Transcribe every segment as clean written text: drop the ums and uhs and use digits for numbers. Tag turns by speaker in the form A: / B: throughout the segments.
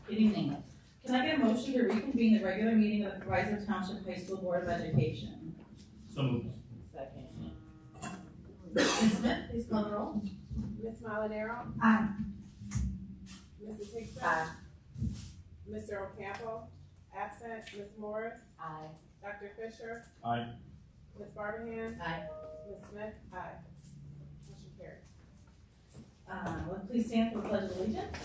A: Good evening. Can I get a motion to reconvene the regular meeting of the Proviso Township High School Board of Education?
B: So moved.
A: Second. Ms. Smith, please call the roll.
C: Ms. Molinaro?
A: Aye.
C: Mrs. Hickson?
A: Aye.
C: Mr. Ocampo? Absent. Ms. Morris?
A: Aye.
C: Dr. Fisher?
B: Aye.
C: Ms. Barberhand?
A: Aye.
C: Ms. Smith? Aye. Motion carries.
A: Let's please stand for the Pledge of Allegiance.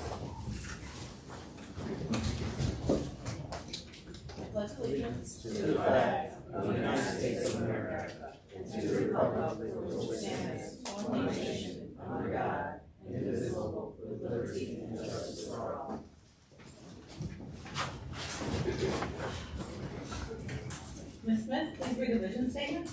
A: I pledge allegiance to the flag of the United States of America and to the republic for which it stands, one nation, under God, indivisible, with liberty and justice for all. Ms. Smith, please read the vision statement.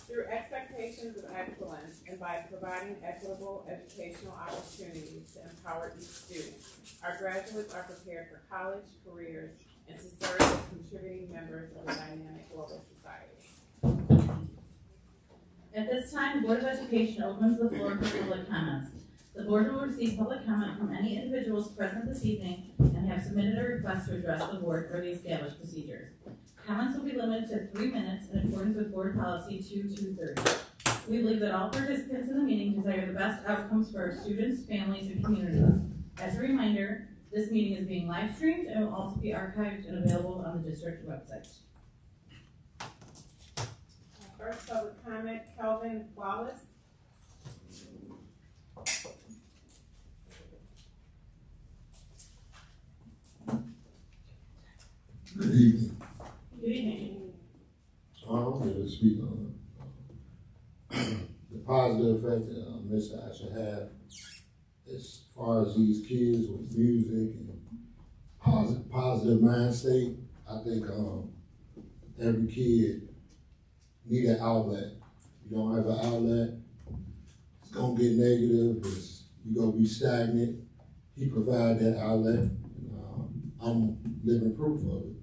C: Through expectations of excellence and by providing equitable educational opportunities to empower each student, our graduates are prepared for college, careers, and to serve as contributing members of a dynamic global society.
A: At this time, the Board of Education opens the floor for public comments. The board will receive public comment from any individuals present this evening and have submitted a request to address the board for the established procedures. Comments will be limited to 3 minutes in accordance with Board Policy 2230. We believe that all participants in the meeting desire the best outcomes for our students, families, and communities. As a reminder, this meeting is being live streamed and will also be archived and available on the district website.
C: First public comment, Kelvin Wallace.
D: Good evening.
A: Good evening.
D: I'm here to speak on the positive effect that Mr. Asher had as far as these kids with music and positive mind state. I think every kid need an outlet. You don't have an outlet, it's gonna get negative, you're gonna be stagnant. He provided that outlet. I'm living proof of it.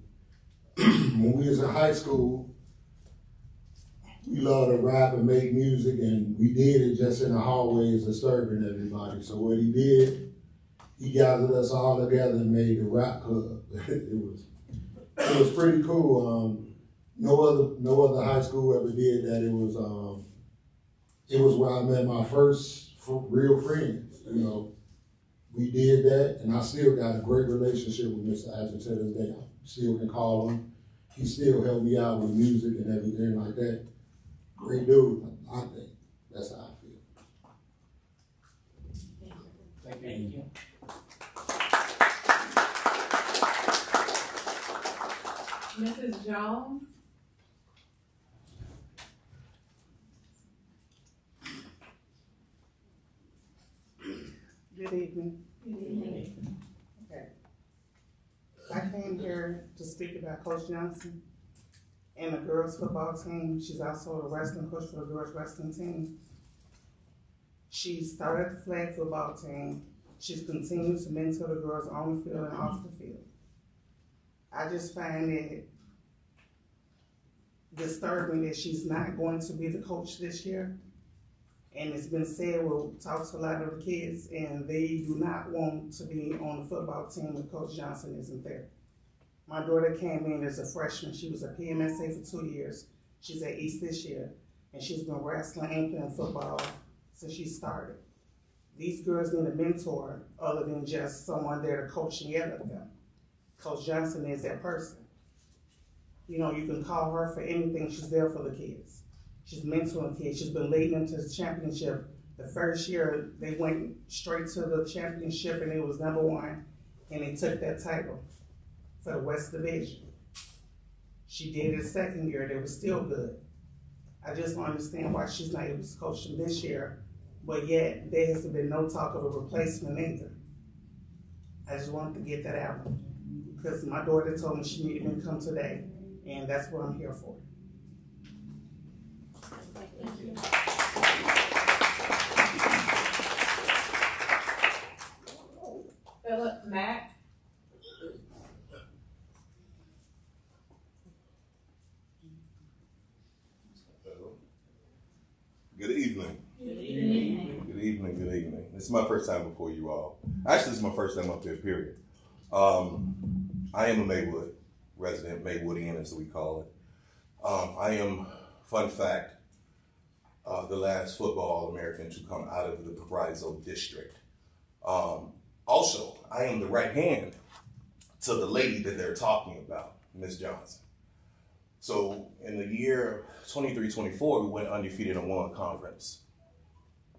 D: When we was in high school, we loved to rap and make music, and we did it just in the hallways disturbing everybody. So what he did, he gathered us all together and made the rap club. it was pretty cool. No other high school ever did that. It was where I met my first real friends. You know, we did that, and I still got a great relationship with Mr. Asher to this day. I still can call him. He still helped me out with music and everything like that. Great dude, I think. That's how I feel.
B: Thank you.
C: Mrs. Jones.
E: Good evening.
A: Good evening.
E: Okay. I came here to speak about Coach Johnson and the girls football team. She's also the wrestling coach for the girls wrestling team. She started the flag football team. She's continued to mentor the girls on the field and off the field. I just find it disturbing that she's not going to be the coach this year. And it's been said, we'll talk to a lot of the kids, and they do not want to be on the football team when Coach Johnson isn't there. My daughter came in as a freshman. She was a PMSA for 2 years. She's at East this year, and she's been wrestling and playing football since she started. These girls need a mentor other than just someone there to coach and yell at them. Coach Johnson is that person. You know, you can call her for anything. She's there for the kids. She's mentoring kids. She's been leading them to the championship. The first year, they went straight to the championship, and it was #1, and they took that title for the West Division. She did it the second year. They were still good. I just don't understand why she's not able to coach them this year, but yet there has been no talk of a replacement either. I just wanted to get that out. because my daughter told me she needed me to come today, and that's what I'm here for.
A: Thank you.
C: Philip Mack.
F: Good evening.
A: Good evening.
F: Good evening. Good evening. This is my first time before you all. Actually, this is my first time up here, period. I am a Maywood resident, Maywoodian as we call it. I am, fun fact, the last football All-American to come out of the Proviso district. Also, I am the right hand to the lady that they're talking about, Ms. Johnson. So in the year 23-24, we went undefeated and won conference.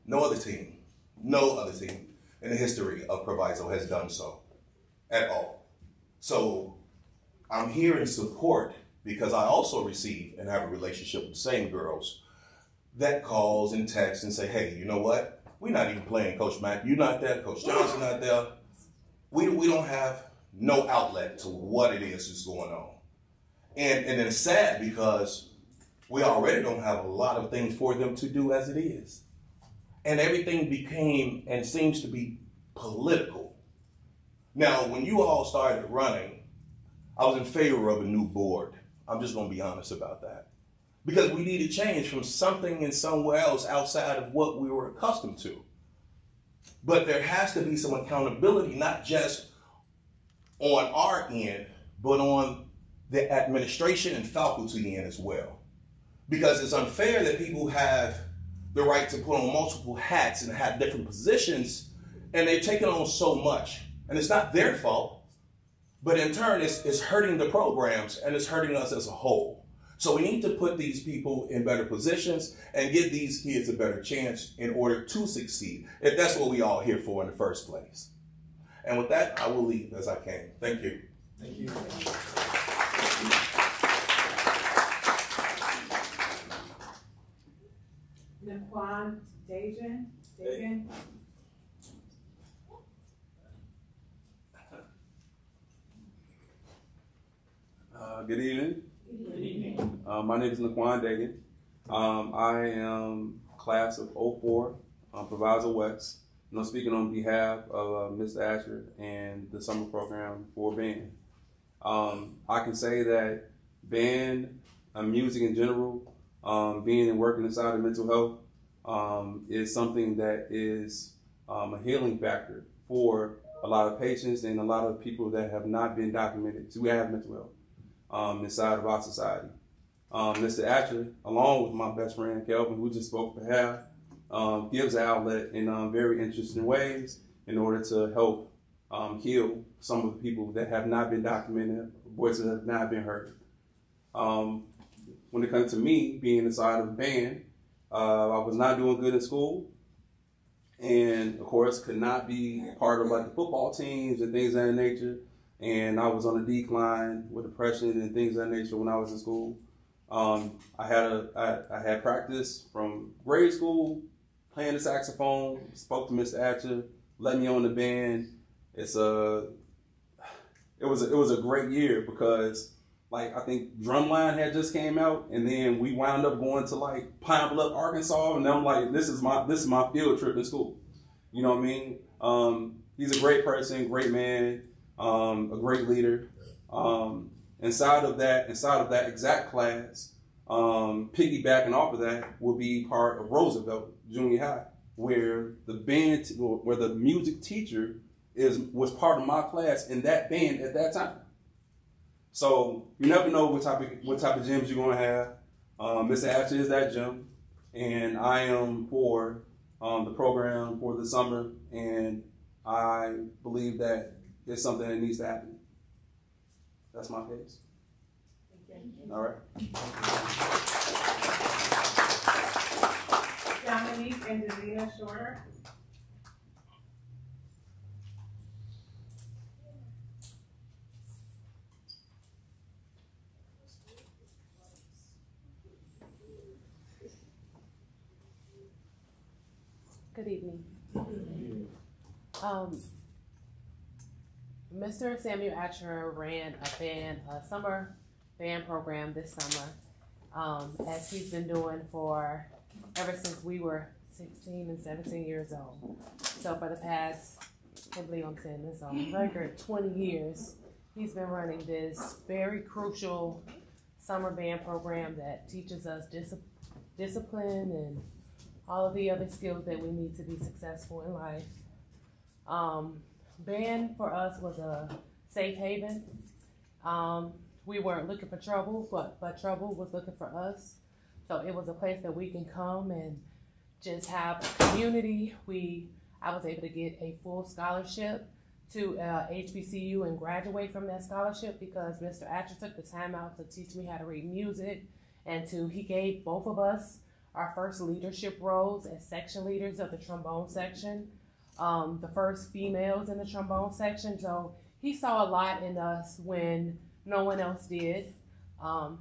F: No other team in the history of Proviso has done so at all. So I'm here in support because I also receive and have a relationship with the same girls that calls and texts and say, hey, you know what? We're not even playing Coach Mack. You're not there. Coach Johnson not there. We don't have no outlet to what it is that's going on. And it's sad because we already don't have a lot of things for them to do as it is. And everything became and seems to be political. Now, when you all started running, I was in favor of a new board. I'm just going to be honest about that. Because we needed change from something and somewhere else outside of what we were accustomed to. But there has to be some accountability, not just on our end, but on the administration and faculty end as well. Because it's unfair that people have the right to put on multiple hats and have different positions, and they're taking on so much. And it's not their fault, but in turn, it's hurting the programs and it's hurting us as a whole. So we need to put these people in better positions and give these kids a better chance in order to succeed, if that's what we all here for in the first place. And with that, I will leave as I came. Thank you.
B: Thank you.
C: Naquan Dajan.
G: Good evening.
A: Good evening.
G: My name is Naquan Dagan. I am class of 04, Proviso West. And I'm speaking on behalf of Mr. Asher and the summer program for band. I can say that band, music in general, being and working inside of mental health is something that is a healing factor for a lot of patients and a lot of people that have not been documented to have mental health inside of our society. Mr. Asher, along with my best friend Kelvin, who just spoke for half, gives an outlet in very interesting ways in order to help heal some of the people that have not been documented, voices that have not been heard. When it comes to me being inside of the band, I was not doing good in school, and of course could not be part of like the football teams and things of that nature. And I was on a decline with depression and things of that nature when I was in school. I had practice from grade school, playing the saxophone. Spoke to Mr. Atcher, let me on the band. It was a great year because like I think Drumline had just came out, and then we wound up going to like Pine Bluff, Arkansas, and I'm like, this is my field trip in school. You know what I mean? He's a great person, great man, a great leader. Inside of that exact class, piggybacking off of that will be part of Roosevelt Junior High, where the music teacher was part of my class in that band at that time. So you never know what type of gyms you're gonna have. Mr. Asher is that gym, and I am for the program for the summer, and I believe that it's something that needs to happen. That's my case. All right.
C: Dominique and Davina Shorter.
H: Good evening. Mr. Samuel Atcher ran a summer band program this summer, as he's been doing for ever since we were 16 and 17 years old. So for the past, I can't believe I'm saying this on record, 20 years, he's been running this very crucial summer band program that teaches us discipline and all of the other skills that we need to be successful in life. Band for us was a safe haven. We weren't looking for trouble, but trouble was looking for us. So it was a place that we can come and just have a community. I was able to get a full scholarship to HBCU and graduate from that scholarship because Mr. Atcher took the time out to teach me how to read music, and he gave both of us our first leadership roles as section leaders of the trombone section, the first females in the trombone section. So he saw a lot in us when no one else did. All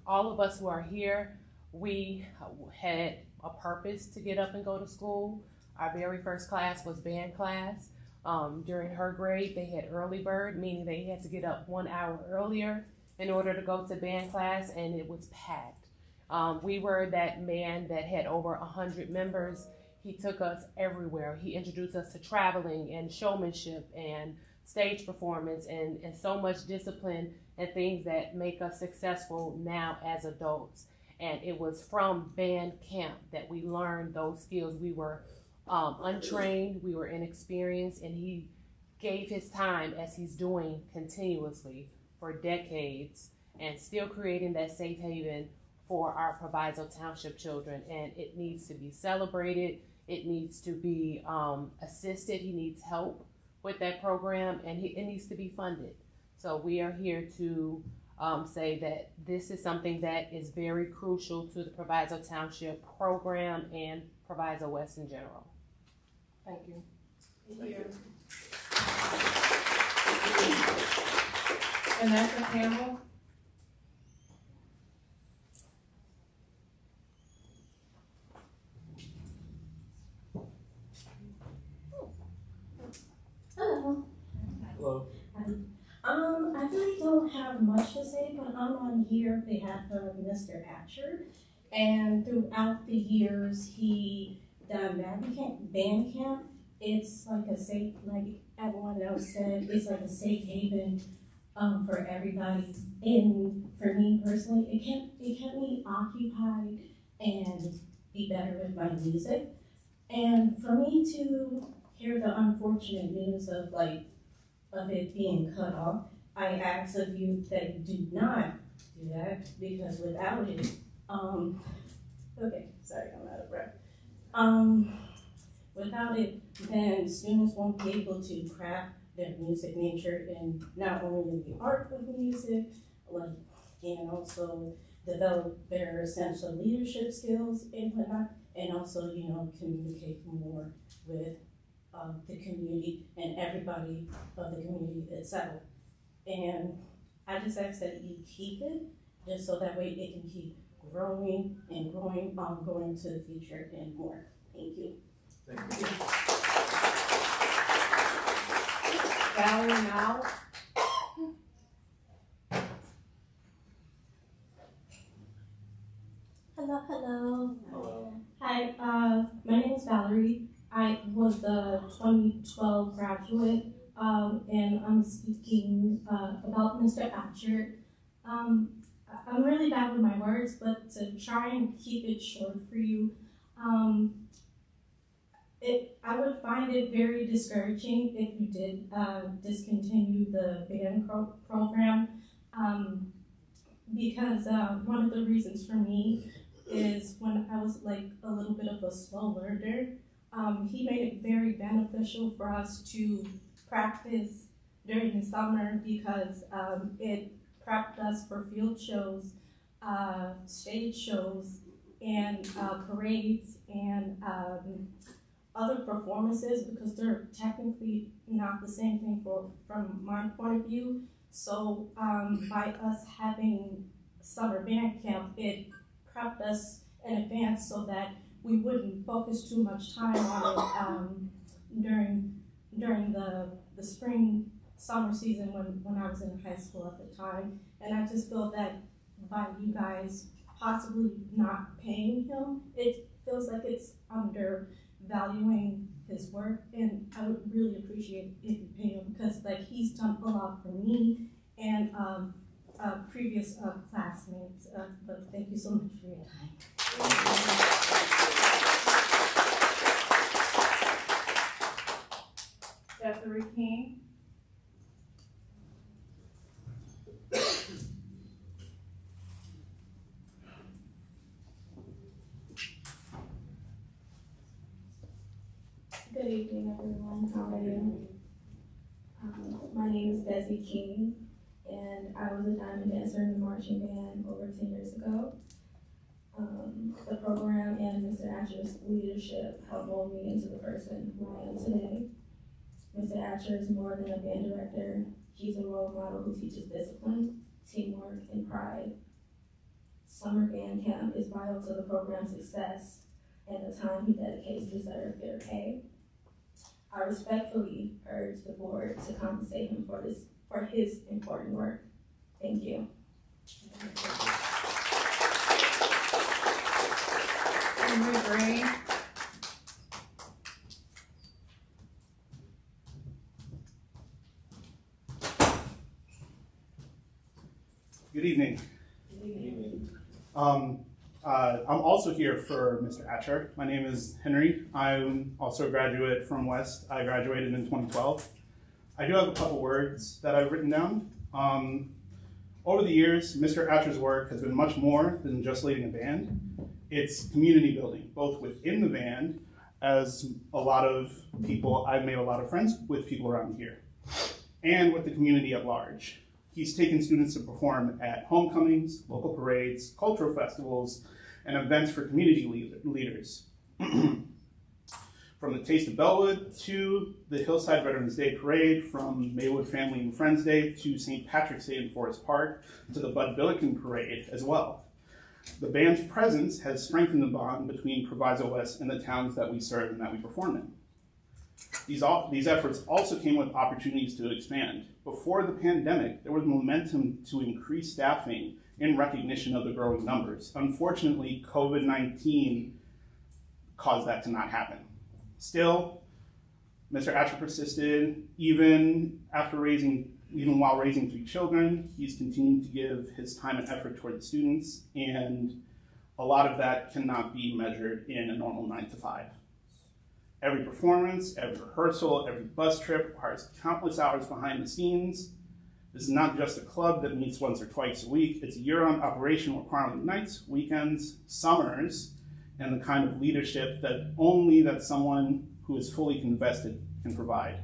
H: of us who are here, we had a purpose to get up and go to school. Our very first class was band class. During her grade, they had early bird, meaning they had to get up 1 hour earlier in order to go to band class, and it was packed. We were that man that had over 100 members. He took us everywhere. He introduced us to traveling and showmanship and stage performance and so much discipline and things that make us successful now as adults. And it was from band camp that we learned those skills. We were untrained, we were inexperienced, and he gave his time, as he's doing continuously for decades, and still creating that safe haven for our Proviso Township children. And it needs to be celebrated. It needs to be assisted. He needs help with that program, and it needs to be funded. So we are here to say that this is something that is very crucial to the Proviso Township program and Proviso West in general. Thank you.
C: Thank you. Vanessa Campbell.
I: Hello.
B: Hello.
I: I really don't have much to say, but I'm on here on behalf of Mr. Atcher. And throughout the years, he done band camp. It's like a safe, like everyone else said, it's like a safe haven for everybody. And for me personally, it kept me occupied and be better with my music. And for me to hear the unfortunate news of it being cut off, I ask of you that you do not do that, because without it, okay, sorry, I'm out of breath. Without it, then students won't be able to craft their music nature in not only the art of music, and also develop their essential leadership skills and whatnot, and also, communicate more with the community and everybody of the community itself. And I just ask that you keep it, just so that way it can keep growing and growing, going to the future and more. Thank you.
B: Thank you.
C: Valerie now.
I: Hello, hello.
B: Hello.
I: Hi, my name is Valerie. I was the 2012 graduate, and I'm speaking about Mr. Atcher. I'm really bad with my words, but to try and keep it short for you, I would find it very discouraging if you did discontinue the band program, because one of the reasons for me is when I was like a little bit of a slow learner, he made it very beneficial for us to practice during the summer, because it prepped us for field shows, stage shows, and parades, and other performances, because they're technically not the same thing from my point of view. So by us having summer band camp, it prepped us in advance so that we wouldn't focus too much time on it during the spring summer season when I was in high school at the time. And I just feel that by you guys possibly not paying him, it feels like it's undervaluing his work, and I would really appreciate if you pay him, because like he's done a lot for me and previous classmates. But thank you so much for your time.
C: Desiree King.
J: Good evening, everyone. How are you? My name is Desi King, and I was a diamond dancer in the marching band over 10 years ago. The program and Mr. Asher's leadership helped mold me into the person who I am today. Mr. Asher is more than a band director. He's a role model who teaches discipline, teamwork, and pride. Summer band camp is vital to the program's success and the time he dedicates to serve fair pay. I respectfully urge the board to compensate him for his important work. Thank you.
C: Henry Green.
K: Good evening. I'm also here for Mr. Atcher. My name is Henry. I'm also a graduate from West. I graduated in 2012. I do have a couple words that I've written down. Over the years, Mr. Atcher's work has been much more than just leading a band. It's community building, both within the band, as a lot of people, I've made a lot of friends with people around here, and with the community at large. He's taken students to perform at homecomings, local parades, cultural festivals, and events for community leaders. From the Taste of Bellwood to the Hillside Veterans Day Parade, from Maywood Family and Friends Day to St. Patrick's Day in Forest Park, to the Bud Billiken Parade as well. The band's presence has strengthened the bond between Proviso West and the towns that we serve and that we perform in. These efforts also came with opportunities to expand. Before the pandemic, there was momentum to increase staffing in recognition of the growing numbers. Unfortunately, COVID-19 caused that to not happen. Still, Mr. Atcher persisted even while raising 3 children. He's continued to give his time and effort toward the students, and a lot of that cannot be measured in a normal 9 to 5. Every performance, every rehearsal, every bus trip requires countless hours behind the scenes. This is not just a club that meets once or twice a week. It's a year-round operation requiring nights, weekends, summers, and the kind of leadership that someone who is fully invested can provide.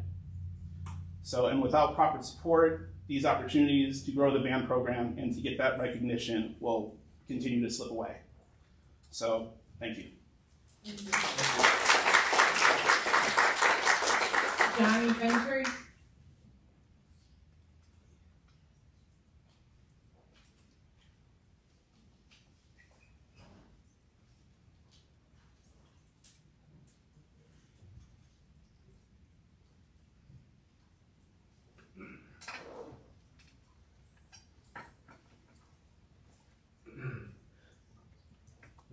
K: So, and without proper support, these opportunities to grow the band program and to get that recognition will continue to slip away. So, thank you.
C: Johnny Ventry.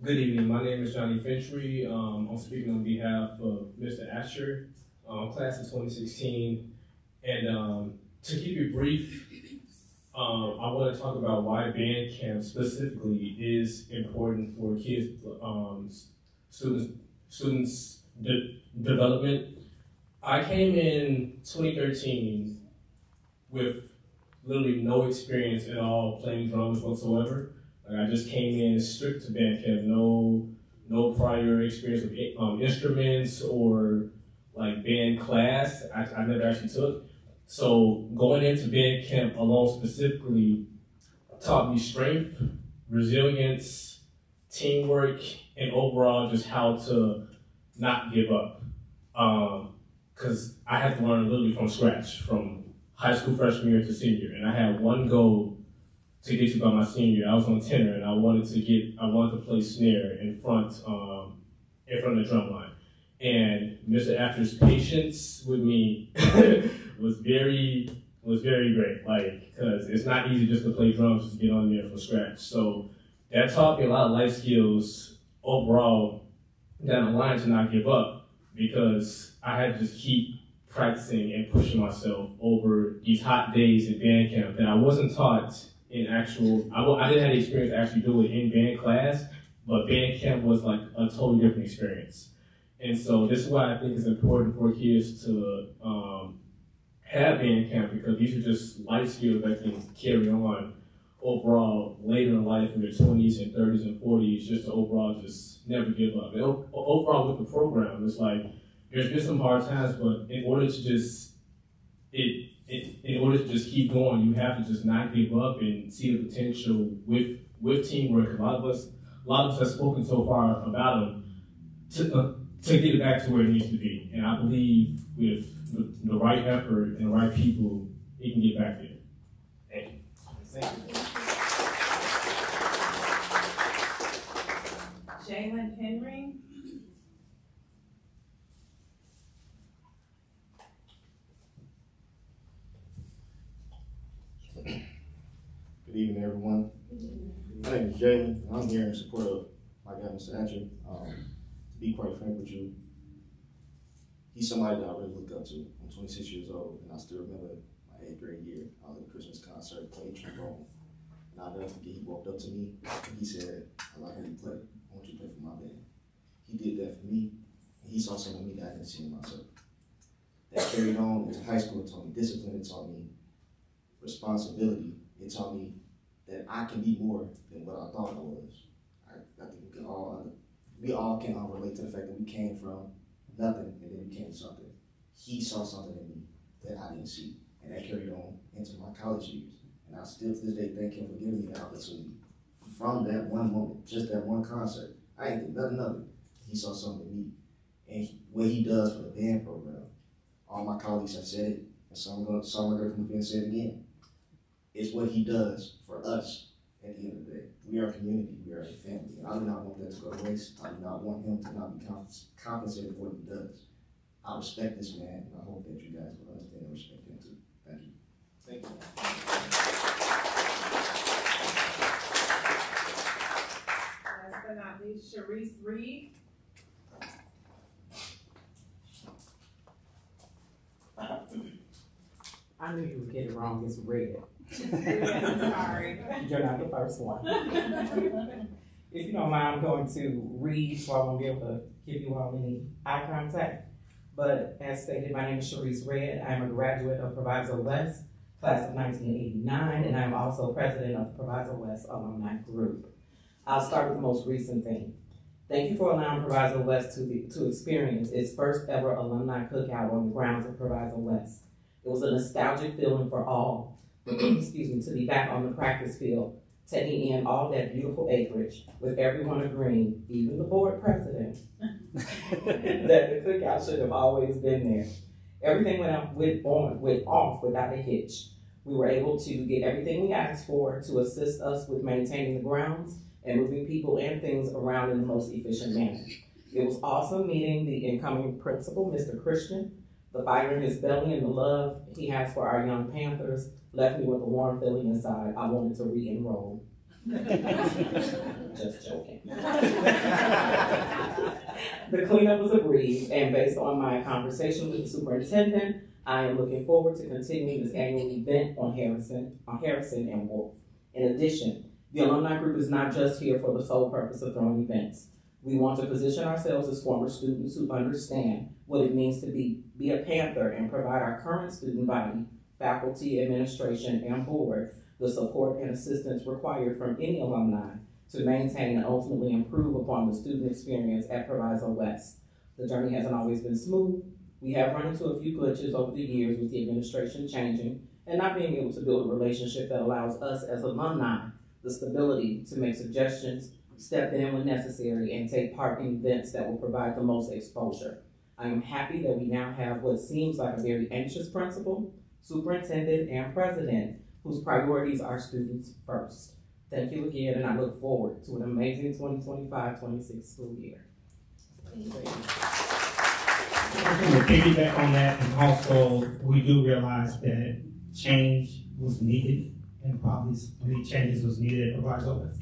L: Good evening. My name is Johnny Ventry. I'm speaking on behalf of Mr. Asher, class of 2016. And to keep it brief, I want to talk about why band camp specifically is important for kids, students' development. I came in 2013 with literally no experience at all playing drums whatsoever. Like, I just came in strict to band camp, no prior experience with instruments or like band class. I never actually took. So going into band camp alone specifically taught me strength, resilience, teamwork, and overall just how to not give up. Because I had to learn literally from scratch, from high school freshman year to senior, and I had one goal to get to by my senior year. I was on tenor, and I wanted to play snare in front of the drum line. And Mr. Asher's patience with me was was very great. Like, because it's not easy just to play drums, just to get on there from scratch. So that taught me a lot of life skills overall down the line to not give up, because I had to just keep practicing and pushing myself over these hot days in band camp that I wasn't taught in actual, I didn't have the experience to actually do it in band class, but band camp was like a totally different experience. And so this is why I think it's important for kids to have band camp, because these are just life skills that can carry on overall later in life in their 20s and 30s and 40s, just to overall just never give up. And overall with the program, it's like, there's been some hard times, but in order to just keep going, you have to just not give up and see the potential with teamwork. A lot of us have spoken so far about them to get it back to where it needs to be. And I believe with the right effort and the right people, it can get back there. Thank you.
C: Thank you. Jalen Henry.
M: Good evening, everyone. My name is Jalen, and I'm here in support of my guy, Mr. Atcher. To be quite frank with you, he's somebody that I really look up to. I'm 26 years old, and I still remember my 8th grade year. I was at a Christmas concert, played trombone. And I'll never forget, he walked up to me, and he said, I like how you play. I want you to play for my band. He did that for me, and he saw something in me that I didn't see in myself. That carried on into high school. It taught me discipline, it taught me responsibility. It taught me that I can be more than what I thought I was. I think we all can relate to the fact that we came from nothing and then became something. He saw something in me that I didn't see, and that carried on into my college years. And I still to this day thank him for giving me the opportunity. From that one moment, just that one concert, I ain't think nothing of it. He saw something in me. And what he does for the band program, all my colleagues have said it, and some are going to come up and say it again. It's what he does for us at the end of the day. We are a community, we are a family, and I do not want that to go to waste. I do not want him to not be compensated for what he does. I respect this man, and I hope that you guys will understand and respect him too. Thank you. Thank you.
C: Last but not least, Sharice Reed.
N: I knew you would get it wrong. It's red.
C: Sorry.
N: You're not the first one. If you don't mind, I'm going to read, so I won't be able to give you all any eye contact. But as stated, my name is Sharice Red. I'm a graduate of Proviso West, class of 1989, and I'm also president of the Proviso West Alumni Group. I'll start with the most recent thing. Thank you for allowing Proviso West to experience its first ever alumni cookout on the grounds of Proviso West. It was a nostalgic feeling for all, excuse me, to be back on the practice field, taking in all that beautiful acreage, with everyone agreeing, even the board president, that the cookout should have always been there. Everything went off without a hitch. We were able to get everything we asked for to assist us with maintaining the grounds and moving people and things around in the most efficient manner. It was awesome meeting the incoming principal, Mr. Christian. The fire in his belly and the love he has for our young Panthers left me with a warm feeling inside. I wanted to re-enroll. Just joking. The cleanup was a breeze, and based on my conversation with the superintendent, I am looking forward to continuing this annual event on Harrison and Wolf. In addition, the alumni group is not just here for the sole purpose of throwing events. We want to position ourselves as former students who understand what it means to be a Panther and provide our current student body, faculty, administration, and board the support and assistance required from any alumni to maintain and ultimately improve upon the student experience at Proviso West. The journey hasn't always been smooth. We have run into a few glitches over the years with the administration changing and not being able to build a relationship that allows us as alumni the stability to make suggestions, step in when necessary, and take part in events that will provide the most exposure. I am happy that we now have what seems like a very anxious principal, superintendent, and president whose priorities are students first. Thank you again, and I look forward to an amazing 2025-26 school year.
O: I'm going to piggyback on that, and also we do realize that change was needed and probably many changes was needed at Proviso West.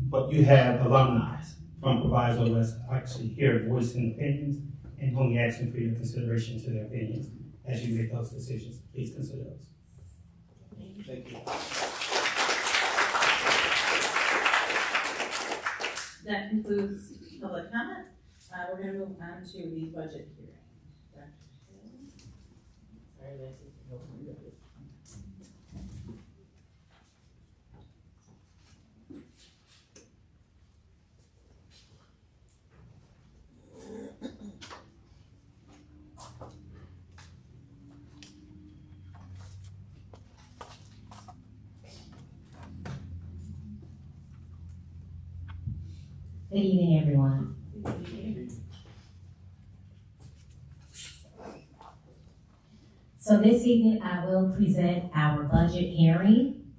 O: But you have alumni from Proviso West actually here voicing opinions and only asking for your consideration to their opinions as you make those decisions. Please consider those. Thank you.
A: That concludes public comment. We're going to move on to the budget hearing. Sorry, Lacey.
P: Good evening, everyone. So this evening, I will present our budget hearing.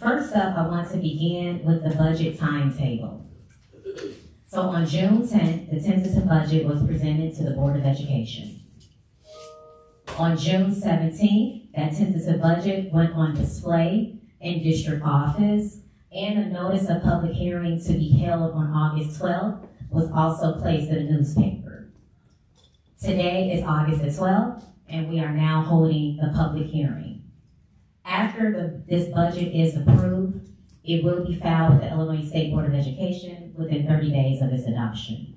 P: First up, I want to begin with the budget timetable. So on June 10th, the tentative budget was presented to the Board of Education. On June 17th, that tentative budget went on display in district office, and a notice of public hearing to be held on August 12th was also placed in the newspaper. Today is August the 12th, and we are now holding the public hearing. After this budget is approved, it will be filed with the Illinois State Board of Education within 30 days of its adoption.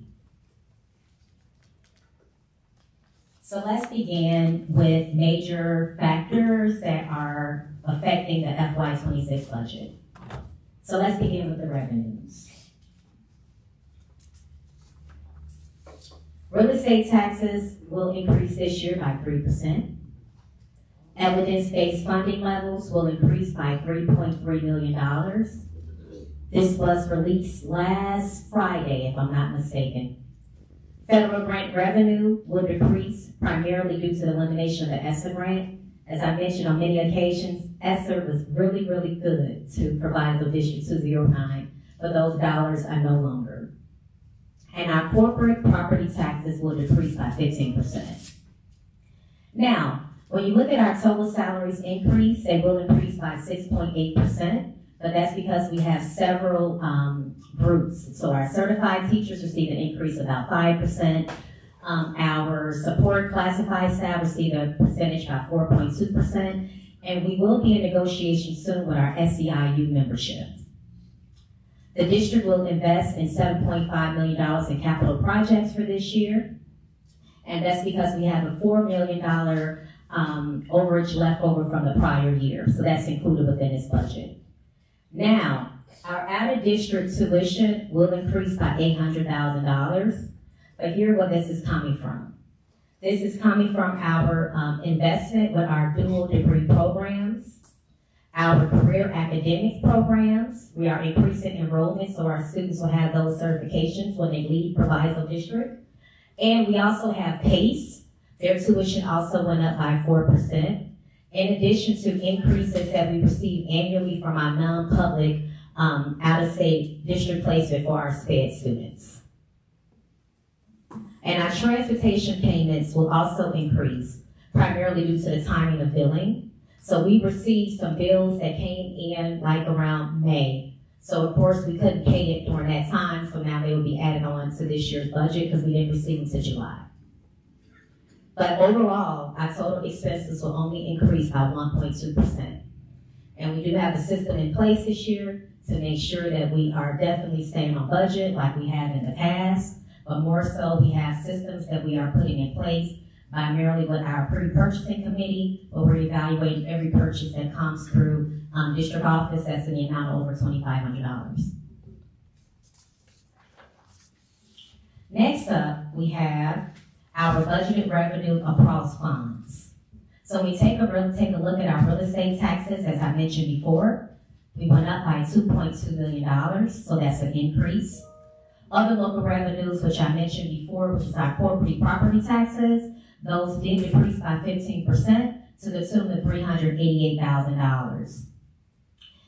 P: So let's begin with major factors that are affecting the FY26 budget. So let's begin with the revenues. Real estate taxes will increase this year by 3%. Evidence-based funding levels will increase by $3.3 million. This was released last Friday, if I'm not mistaken. Federal grant revenue will decrease primarily due to the elimination of the ESSA grant. As I mentioned on many occasions, ESSA was really, really good to Proviso District 209, but those dollars are no longer. And our corporate property taxes will decrease by 15%. Now, when you look at our total salaries increase, they will increase by 6.8%, but that's because we have several groups. So our certified teachers receive an increase of about 5%. Our support classified staff receive a percentage by 4.2%, and we will be in negotiation soon with our SEIU memberships. The district will invest in $7.5 million in capital projects for this year, and that's because we have a $4 million overage left over from the prior year, so that's included within this budget. Now, our out-of-district tuition will increase by $800,000. But here where this is coming from. This is coming from our investment with our dual degree programs, our career academics programs. We are increasing enrollment so our students will have those certifications when they leave Proviso District. And we also have PACE. Their tuition also went up by 4%. In addition to increases that we receive annually from our non-public out-of-state district placement for our SPED students. And our transportation payments will also increase, primarily due to the timing of billing. So we received some bills that came in like around May. So of course we couldn't pay it during that time, so now they will be added on to this year's budget because we didn't receive them until July. But overall, our total expenses will only increase by 1.2%. And we do have a system in place this year to make sure that we are definitely staying on budget like we have in the past. But more so, we have systems that we are putting in place, primarily with our pre-purchasing committee, where we're evaluating every purchase that comes through district office that's in the amount of over $2,500. Next up, we have our budgeted revenue across funds. So we take a look at our real estate taxes, as I mentioned before. We went up by $2.2 million, so that's an increase. Other local revenues, which I mentioned before, which is our corporate property taxes, those did decrease by 15% to the tune of $388,000.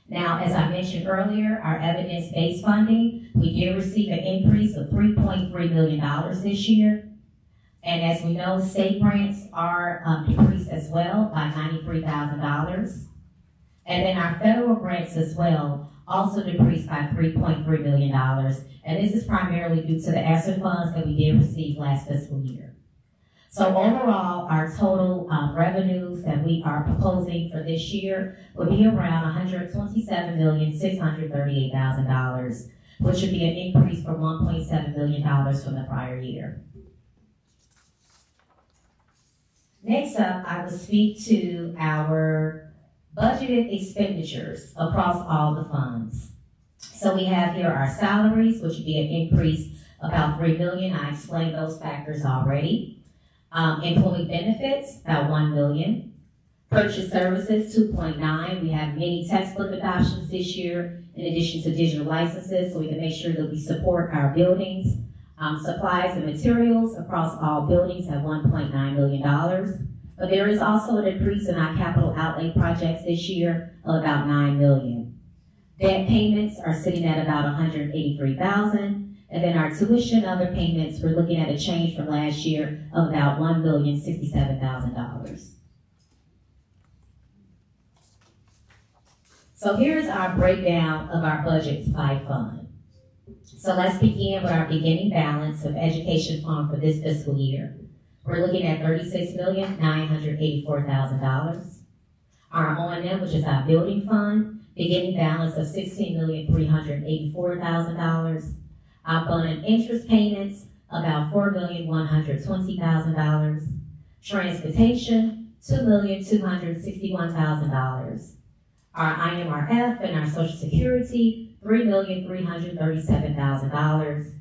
P: Now, as I mentioned earlier, our evidence-based funding, we did receive an increase of $3.3 million this year. And as we know, state grants are decreased as well by $93,000. And then our federal grants as well also decreased by $3.3 million. And this is primarily due to the ESSER funds that we did receive last fiscal year. So overall, our total revenues that we are proposing for this year will be around $127,638,000, which would be an increase from $1.7 million from the prior year. Next up, I will speak to our budgeted expenditures across all the funds. So we have here our salaries, which would be an increase about $3 million. I explained those factors already. Employee benefits, about $1 million. Purchase services, 2.9. We have many textbook adoptions this year, in addition to digital licenses, so we can make sure that we support our buildings. Supplies and materials across all buildings at $1.9 million. But there is also a decrease in our capital outlay projects this year of about $9 million. Debt payments are sitting at about $183,000. And then our tuition and other payments, we're looking at a change from last year of about $1,067,000. So here's our breakdown of our budgets by fund. So let's begin with our beginning balance of education fund for this fiscal year. We're looking at $36,984,000. Our O&M, which is our building fund, beginning balance of $16,384,000. Our bond and interest payments, about $4,120,000. Transportation, $2,261,000. Our IMRF and our Social Security, $3,337,000.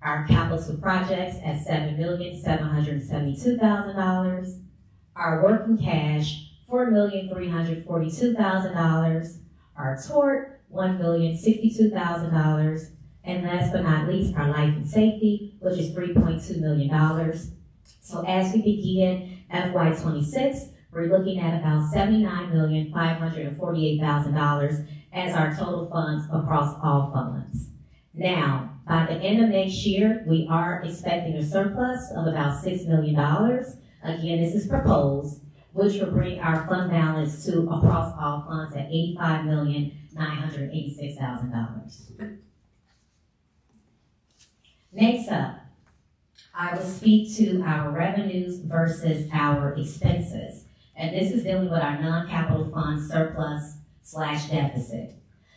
P: Our capital projects at $7,772,000. Our working cash, $4,342,000. Our tort, $1,062,000. And last but not least, our life and safety, which is $3.2 million. So as we begin FY26, we're looking at about $79,548,000 as our total funds across all funds. Now, by the end of next year, we are expecting a surplus of about $6 million. Again, this is proposed, which will bring our fund balance to across all funds at $85,986,000. Next up, I will speak to our revenues versus our expenses. And this is dealing with our non-capital fund surplus / deficit.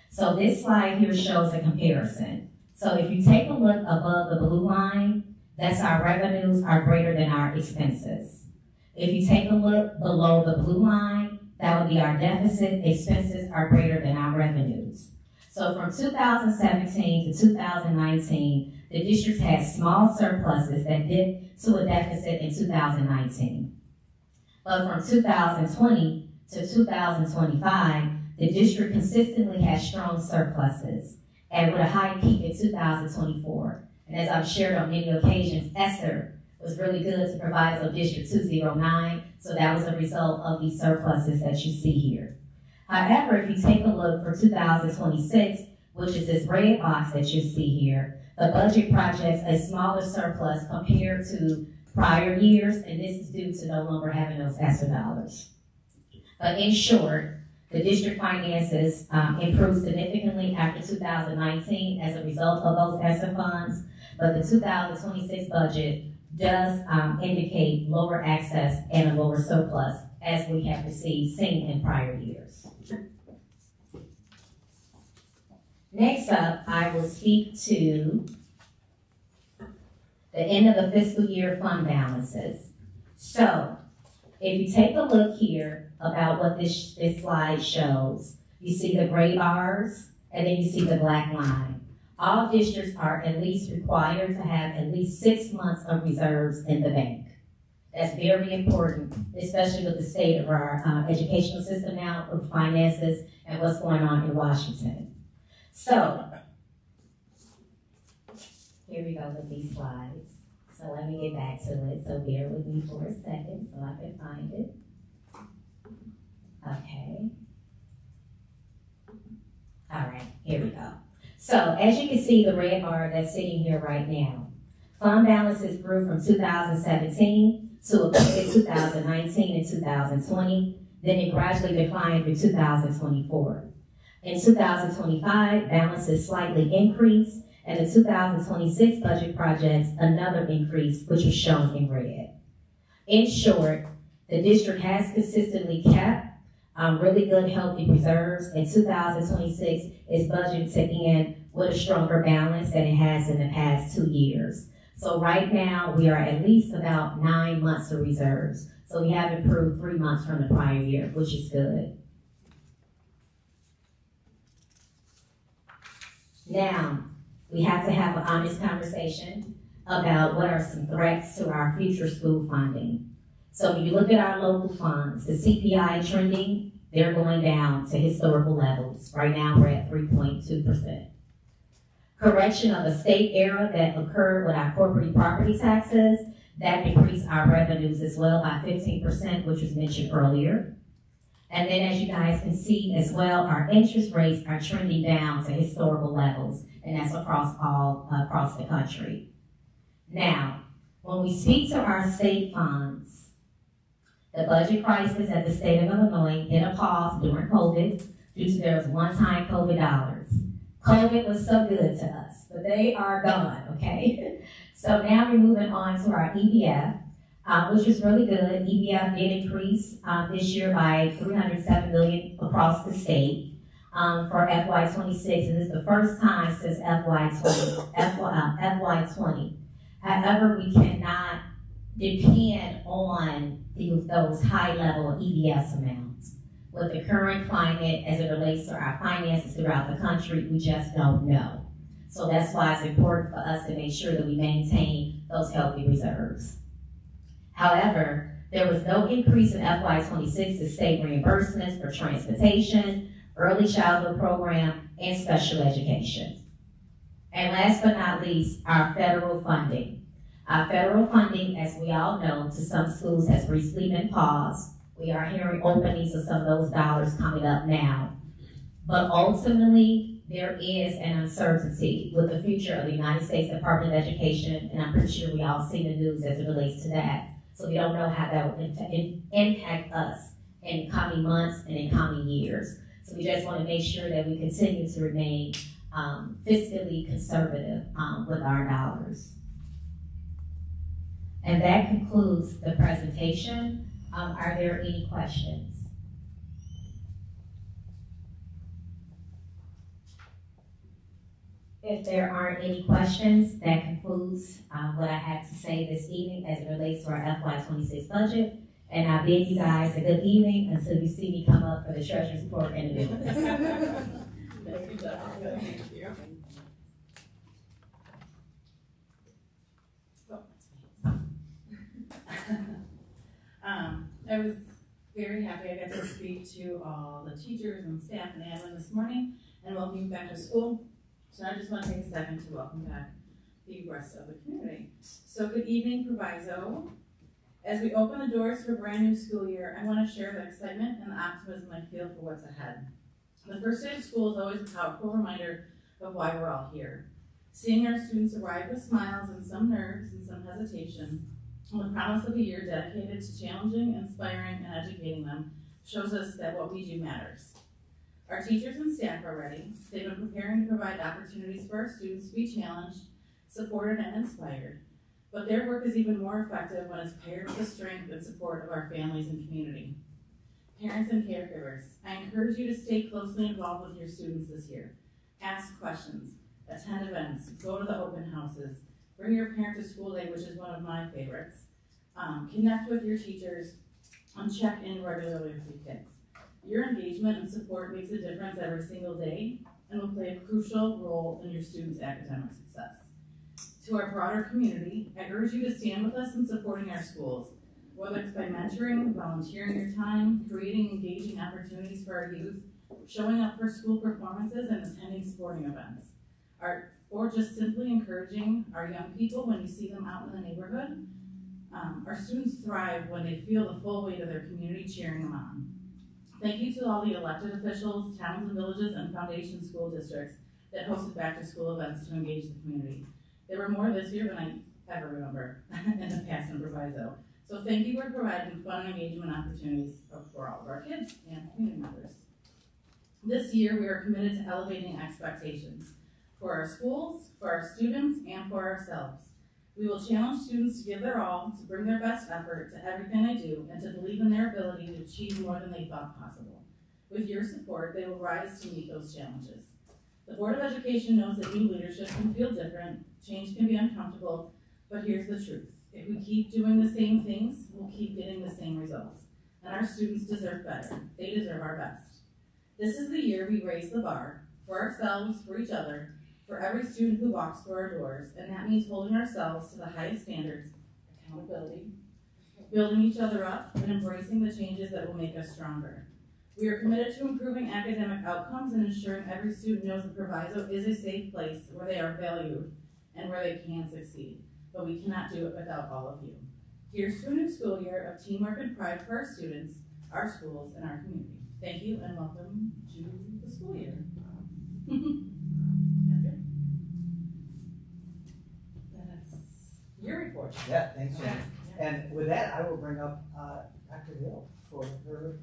P: So this slide here shows a comparison. So if you take a look above the blue line, that's our revenues are greater than our expenses. If you take a look below the blue line, that would be our deficit. Expenses are greater than our revenues. So from 2017 to 2019, the district had small surpluses that dipped to a deficit in 2019. But from 2020 to 2025, the district consistently has strong surpluses, and with a high peak in 2024. And as I've shared on many occasions, ESSER was really good to Proviso District 209, so that was a result of these surpluses that you see here. However, if you take a look for 2026, which is this red box that you see here, the budget projects a smaller surplus compared to prior years, and this is due to no longer having those ESSER dollars. But in short, the district finances improved significantly after 2019 as a result of those ESSER funds, but the 2026 budget does indicate lower access and a lower surplus as we have seen in prior years. Next up, I will speak to the end of the fiscal year fund balances. So, if you take a look here about what this slide shows, you see the gray bars, and then you see the black line. All districts are at least required to have at least 6 months of reserves in the bank. That's very important, especially with the state of our educational system now, with finances, and what's going on in Washington. So, here we go with these slides. So let me get back to it. So bear with me for a second so I can find it. Okay. All right, here we go. So as you can see, the red bar that's sitting here right now, Fund balances grew from 2017 to a peak in 2019 and 2020, then it gradually declined in 2024. In 2025, balances slightly increased, and the 2026 budget projects another increase, which was shown in red. In short, the district has consistently kept really good, healthy reserves, and 2026 is budgeted to end with a stronger balance than it has in the past 2 years. So right now, we are at least about 9 months of reserves. So we have improved 3 months from the prior year, which is good. Now, we have to have an honest conversation about what are some threats to our future school funding. So when you look at our local funds, the CPI trending, they're going down to historical levels. Right now, we're at 3.2%. Correction of a state error that occurred with our corporate property taxes, that decreased our revenues as well by 15%, which was mentioned earlier. And then as you guys can see as well, our interest rates are trending down to historical levels, and that's across the country. Now, when we speak to our state funds, the budget crisis at the state of Illinois hit a pause during COVID due to those one-time COVID dollars. COVID was so good to us, but they are gone, okay? So now we're moving on to our EBF, which is really good. EBF did increase this year by $307 million across the state for FY26, and this is the first time since FY20. However, we cannot depend on those high-level EBS amounts. With the current climate as it relates to our finances throughout the country, we just don't know. So that's why it's important for us to make sure that we maintain those healthy reserves. However, there was no increase in FY26 to state reimbursements for transportation, early childhood program, and special education. And last but not least, our federal funding. Our federal funding, as we all know, to some schools has recently been paused. We are hearing openings of some of those dollars coming up now. But ultimately, there is an uncertainty with the future of the United States Department of Education, and I'm pretty sure we all see the news as it relates to that. So we don't know how that will impact us in coming months and in coming years. So we just want to make sure that we continue to remain fiscally conservative with our dollars. And that concludes the presentation. Are there any questions? If there aren't any questions, that concludes what I have to say this evening as it relates to our FY26 budget. And I bid you guys a good evening until you see me come up for the treasurer's report and the bills.
C: Thank you.
A: I was very happy I got to speak to all the teachers and staff and admin this morning and welcome you back to school. So I just want to take a second to welcome back the rest of the community. So good evening, Proviso. As we open the doors for a brand new school year, I want to share the excitement and the optimism I feel for what's ahead. The first day of school is always a powerful reminder of why we're all here. Seeing our students arrive with smiles and some nerves and some hesitation, and the promise of a year dedicated to challenging, inspiring, and educating them shows us that what we do matters. Our teachers and staff are ready. They've been preparing to provide opportunities for our students to be challenged, supported, and inspired. But their work is even more effective when it's paired with the strength and support of our families and community. Parents and caregivers, I encourage you to stay closely involved with your students this year. Ask questions, attend events, go to the open houses, bring your parent to school day, which is one of my favorites. Connect with your teachers and check in regularly with your kids. Your engagement and support makes a difference every single day and will play a crucial role in your students' academic success. To our broader community, I urge you to stand with us in supporting our schools, whether it's by mentoring, volunteering your time, creating engaging opportunities for our youth, showing up for school performances and attending sporting events, or just simply encouraging our young people when you see them out in the neighborhood. Our students thrive when they feel the full weight of their community cheering them on. Thank you to all the elected officials, towns and villages, and foundation school districts that hosted back-to-school events to engage the community. There were more this year than I ever remember in the past in Proviso. So thank you for providing fun and engagement opportunities for all of our kids and community members. This year, we are committed to elevating expectations for our schools, for our students, and for ourselves. We will challenge students to give their all, to bring their best effort to everything they do, and to believe in their ability to achieve more than they thought possible. With your support, they will rise to meet those challenges. The Board of Education knows that new leadership can feel different, change can be uncomfortable, but here's the truth. If we keep doing the same things, we'll keep getting the same results. And our students deserve better. They deserve our best. This is the year we raise the bar, for ourselves, for each other, for every student who walks through our doors, and that means holding ourselves to the highest standards, accountability, building each other up, and embracing the changes that will make us stronger. We are committed to improving academic outcomes and ensuring every student knows that Proviso is a safe place where they are valued and where they can succeed. But we cannot do it without all of you. Here's to a new school year of teamwork and pride for our students, our schools, and our community. Thank you and welcome to the school year. That's it. That's your report.
Q: Yeah, thanks, Jen. And with that, I will bring up Dr. Hill for her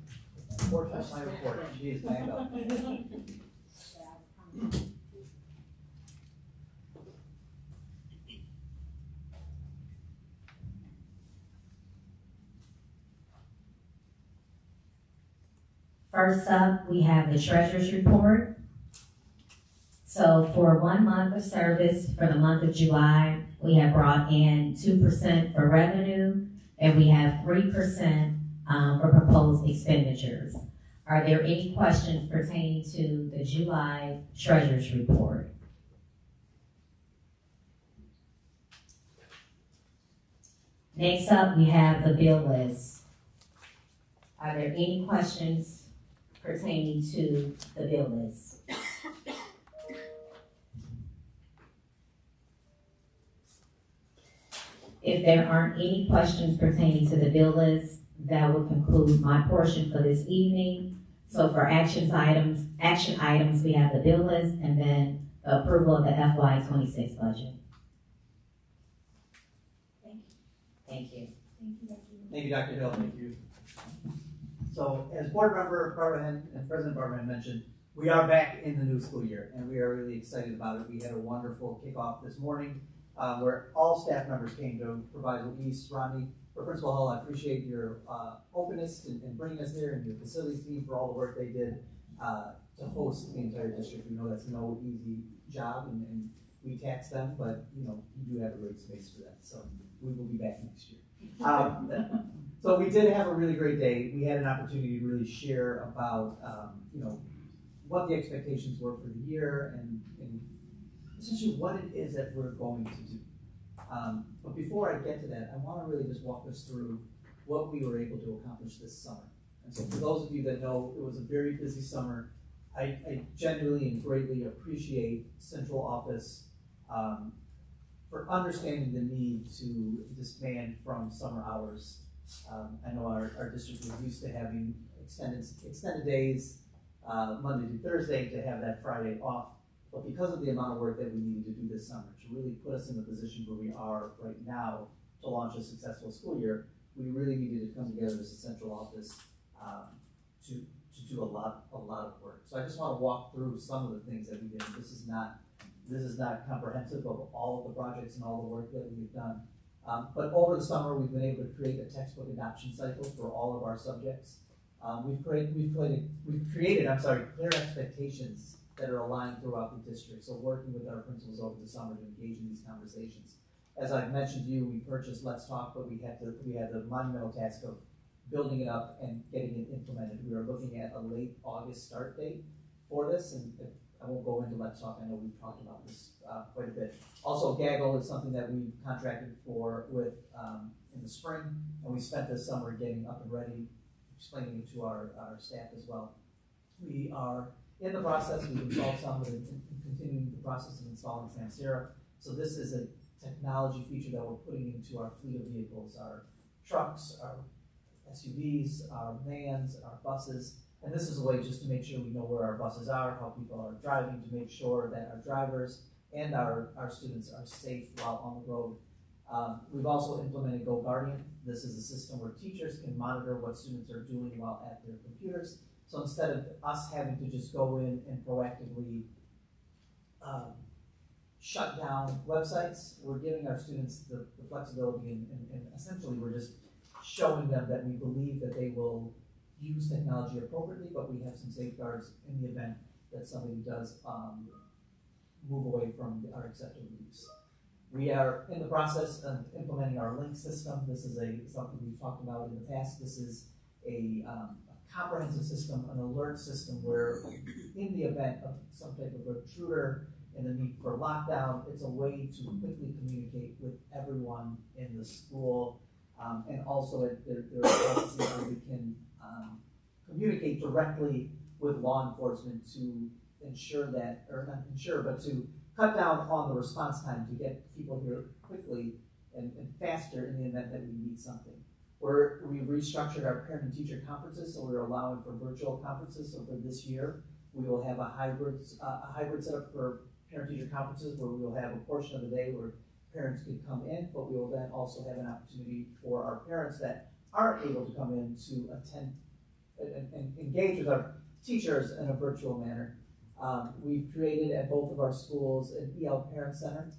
Q: portion of my report. She is banged up.
P: First up, we have the treasurer's report. So for 1 month of service, for the month of July, we have brought in 2% for revenue, and we have 3% for proposed expenditures. Are there any questions pertaining to the July treasurer's report? Next up, we have the bill list. Are there any questions pertaining to the bill list? If there aren't any questions pertaining to the bill list, that will conclude my portion for this evening. So for action items, we have the bill list and then the approval of the FY26 budget. Thank you.
Q: Thank you, Dr. Hill. Thank you. So as board member Barberhan and President Barberhan mentioned, we are back in the new school year, and we are really excited about it. We had a wonderful kickoff this morning where all staff members came to Proviso East. Rodney, for Principal Hull, I appreciate your openness in bringing us here, and your facilities team for all the work they did to host the entire district. We know that's no easy job, and we tax them, but you do have a great space for that. So we will be back next year. So we did have a really great day. We had an opportunity to really share about what the expectations were for the year and essentially what it is that we're going to do. But before I get to that, I want to really just walk us through what we were able to accomplish this summer. And so for those of you that know, it was a very busy summer. I genuinely and greatly appreciate central office for understanding the need to disband from summer hours. I know our district was used to having extended days, Monday through Thursday, to have that Friday off. But because of the amount of work that we needed to do this summer to really put us in the position where we are right now to launch a successful school year, we really needed to come together as a central office to do a lot of work. So I just want to walk through some of the things that we did. This is not comprehensive of all of the projects and all the work that we've done. But over the summer, we've been able to create a textbook adoption cycle for all of our subjects. We've created clear expectations that are aligned throughout the district. So working with our principals over the summer to engage in these conversations. As I've mentioned to you, we purchased Let's Talk, but we had the monumental task of building it up and getting it implemented. We are looking at a late August start date for this, and I won't go into Let's Talk. I know we've talked about this quite a bit. Also, Gaggle is something that we contracted with in the spring, and we spent this summer getting up and ready, explaining it to our staff as well. We are in the process, we've installed some, but continuing the process of installing Samsara. So this is a technology feature that we're putting into our fleet of vehicles, our trucks, our SUVs, our vans, our buses. And this is a way just to make sure we know where our buses are, how people are driving, to make sure that our drivers and our students are safe while on the road. We've also implemented Go Guardian. This is a system where teachers can monitor what students are doing while at their computers. So instead of us having to just go in and proactively shut down websites, we're giving our students the flexibility and essentially we're just showing them that we believe that they will use technology appropriately, but we have some safeguards in the event that somebody does move away from our acceptable use. We are in the process of implementing our link system. This is something we've talked about in the past. This is a comprehensive system, an alert system where in the event of some type of intruder and the need for lockdown, it's a way to quickly communicate with everyone in the school. And also there are places where we can communicate directly with law enforcement to ensure that, or not ensure, but to cut down on the response time to get people here quickly and faster in the event that we need something. We've restructured our parent and teacher conferences, so we're allowing for virtual conferences. So for this year, we will have a hybrid setup for parent-teacher conferences where we will have a portion of the day where parents can come in, but we will then also have an opportunity for our parents that aren't able to come in to attend and engage with our teachers in a virtual manner. We've created at both of our schools an EL Parent Center.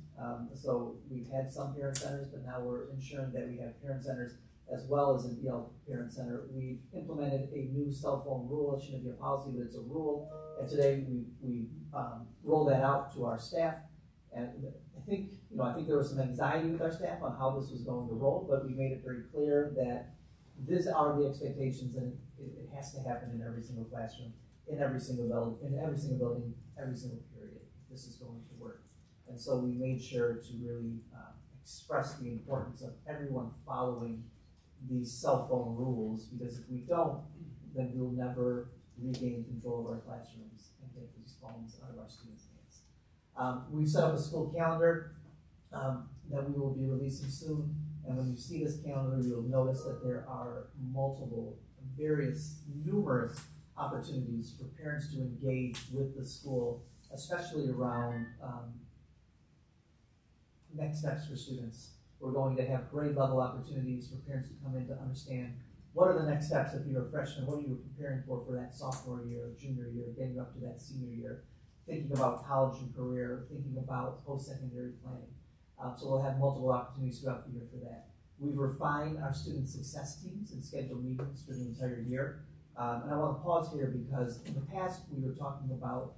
Q: So we've had some parent centers, but now we're ensuring that we have parent centers as well as an EL Parent Center. We've implemented a new cell phone rule. It shouldn't be a policy, but it's a rule. And today we rolled that out to our staff. And I think there was some anxiety with our staff on how this was going to roll, but we made it very clear that these are the expectations, and it has to happen in every single classroom, in every single building, every single period. This is going to work. And so we made sure to really express the importance of everyone following these cell phone rules, because if we don't, then we'll never regain control of our classrooms and take these phones out of our students' hands. We've set up a school calendar that we will be releasing soon. And when you see this calendar, you'll notice that there are numerous opportunities for parents to engage with the school, especially around next steps for students. We're going to have grade level opportunities for parents to come in to understand what are the next steps if you're a freshman, what are you preparing for that sophomore year, junior year, getting up to that senior year, thinking about college and career, thinking about post-secondary planning. So we'll have multiple opportunities throughout the year for that. We've refined our student success teams and scheduled meetings for the entire year. And I want to pause here because in the past we were talking about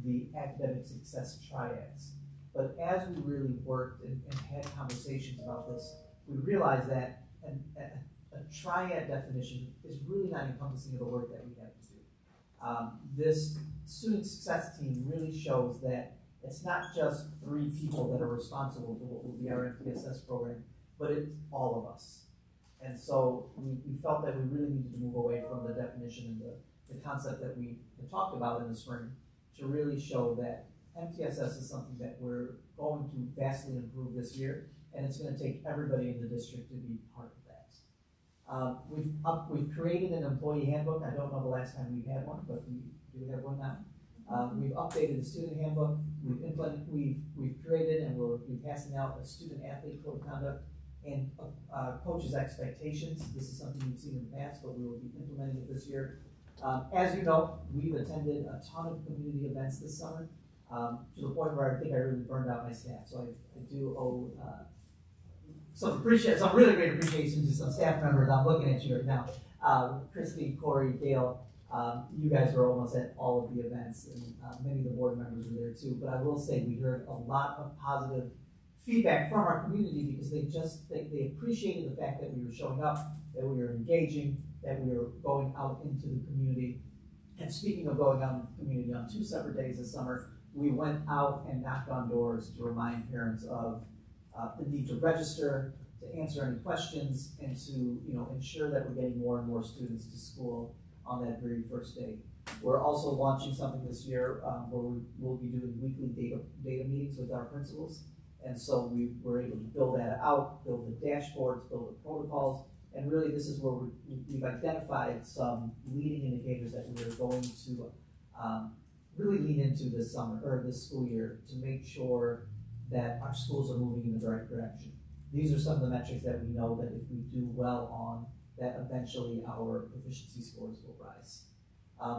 Q: the academic success triads. But as we really worked and had conversations about this, we realized that a triad definition is really not encompassing of the work that we have to do. This student success team really shows that it's not just 3 people that are responsible for what will be our MTSS program, but it's all of us. And so we felt that we really needed to move away from the definition and the concept that we had talked about in the spring to really show that MTSS is something that we're going to vastly improve this year, and it's going to take everybody in the district to be part of that. We've created an employee handbook. I don't know the last time we've had one, but we do have one now. We've updated the student handbook. We've created and we'll be passing out a student athlete code of conduct and coaches' expectations. This is something you've seen in the past, but we will be implementing it this year. As you know, we've attended a ton of community events this summer, to the point where I think I really burned out my staff. So I do owe some really great appreciation to some staff members. I'm looking at you right now. Christy, Corey, Gail, you guys were almost at all of the events, and many of the board members were there too. But I will say we heard a lot of positive feedback from our community because they appreciated the fact that we were showing up, that we were engaging, that we were going out into the community. And speaking of going out into the community, on 2 separate days this summer, we went out and knocked on doors to remind parents of the need to register, to answer any questions, and to ensure that we're getting more and more students to school on that very first day. We're also launching something this year where we'll be doing weekly data meetings with our principals. And so we were able to build that out, build the dashboards, build the protocols, and really this is where we've identified some leading indicators that we're going to really lean into this summer or this school year to make sure that our schools are moving in the right direction. these are some of the metrics that we know that if we do well on, that eventually our proficiency scores will rise.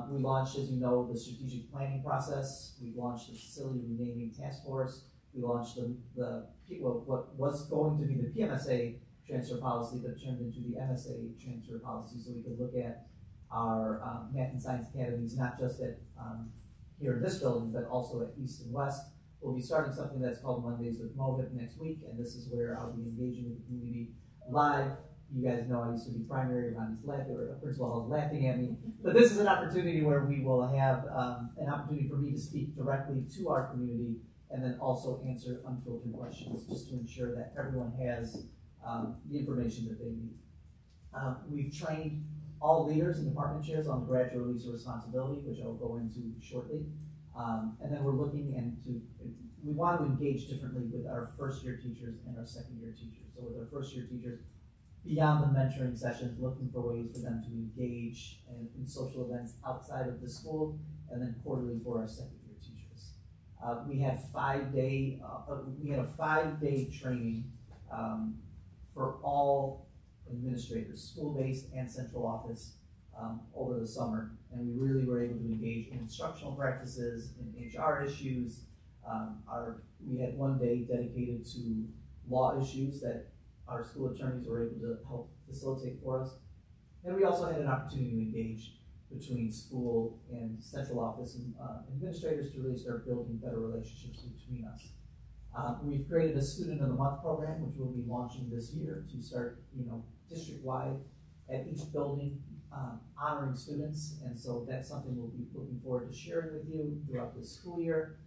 Q: We launched, as you know, the strategic planning process. We launched the facility renaming task force. We launched what was going to be the PMSA transfer policy, but turned into the MSA transfer policy, so we could look at our math and science academies, not just at here in this building, but also at East and West. We'll be starting something that's called Mondays with Mohit next week, and this is where I'll be engaging with the community live. You guys know I used to be primary. Ronnie's laughing, or Principal Hall's laughing at me. But this is an opportunity where we will have an opportunity for me to speak directly to our community and then also answer unfiltered questions, just to ensure that everyone has the information that they need. We've trained all leaders and department chairs on the graduate release of responsibility, which I'll go into shortly. And then we're looking into, we want to engage differently with our first-year teachers and our second-year teachers. So with our first-year teachers, beyond the mentoring sessions, looking for ways for them to engage in social events outside of the school, and then quarterly for our second-year teachers. We had a 5-day training for all administrators, school-based and central office, over the summer, and we really were able to engage in instructional practices, in HR issues. We had 1 day dedicated to law issues that our school attorneys were able to help facilitate for us. And we also had an opportunity to engage between school and central office and administrators to really start building better relationships between us. We've created a Student of the Month program, which we'll be launching this year to start, district-wide at each building, honoring students. And so that's something we'll be looking forward to sharing with you throughout this school year.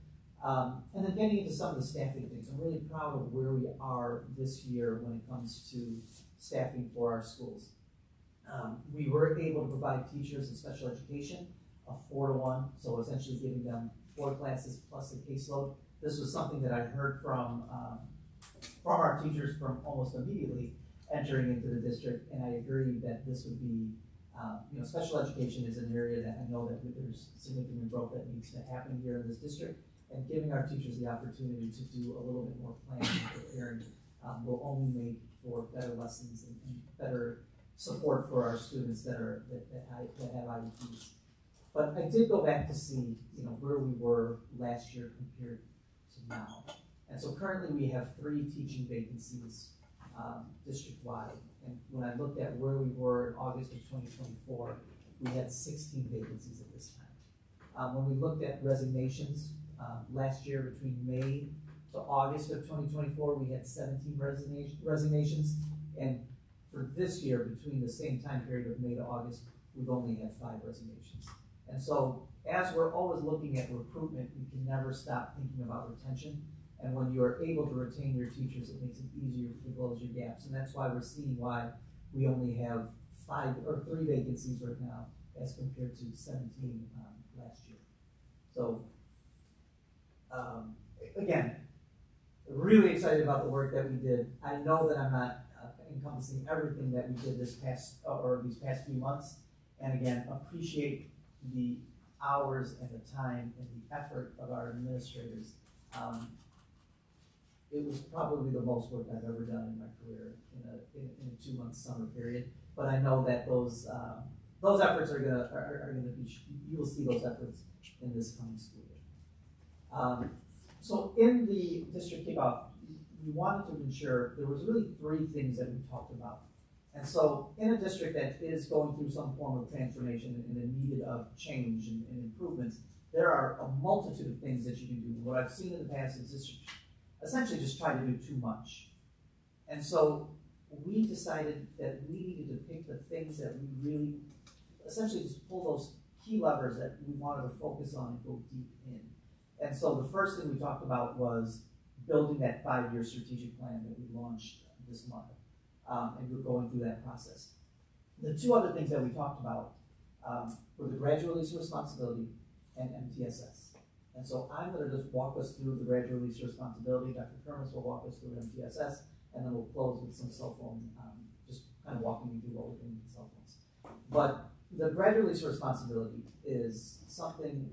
Q: And then getting into some of the staffing things. I'm really proud of where we are this year when it comes to staffing for our schools. We were able to provide teachers in special education a 4-to-1, so essentially giving them 4 classes plus a caseload. This was something that I heard from our teachers from almost immediately entering into the district, and I agree that this would be, special education is an area that I know that there's significant growth that needs to happen here in this district, and giving our teachers the opportunity to do a little bit more planning and preparing will only make for better lessons and better support for our students that have IEPs. But I did go back to see, where we were last year compared to now. And so currently we have 3 teaching vacancies district-wide. And when I looked at where we were in August of 2024, we had 16 vacancies at this time. When we looked at resignations, last year between May to August of 2024, we had 17 resignations. And for this year, between the same time period of May to August, we've only had 5 resignations. And so as we're always looking at recruitment, you can never stop thinking about retention. And when you are able to retain your teachers, it makes it easier to close your gaps. And that's why we're seeing why we only have 3 vacancies right now as compared to 17 last year. So again, really excited about the work that we did. I know that I'm not encompassing everything that we did these past few months. And again, appreciate the hours and the time and the effort of our administrators. It was probably the most work I've ever done in my career in a 2-month summer period. But I know that those efforts are gonna be. You will see those efforts in this coming school year. So in the district kickoff, we wanted to ensure there was really 3 things that we talked about. And so in a district that is going through some form of transformation and in need of change and improvements, there are a multitude of things that you can do. What I've seen in the past is districts essentially just try to do too much. And so we decided that we needed to pick the things that we really, essentially just pull those key levers that we wanted to focus on and go deep in. And so the first thing we talked about was building that 5-year strategic plan that we launched this month. And we're going through that process. The 2 other things that we talked about were the graduate release of responsibility and MTSS. And so I'm going to just walk us through the graduate release of responsibility. Dr. Kermis will walk us through MTSS, and then we'll close with some cell phone, just kind of walking you through what we're doing with cell phones. But the graduate release of responsibility is something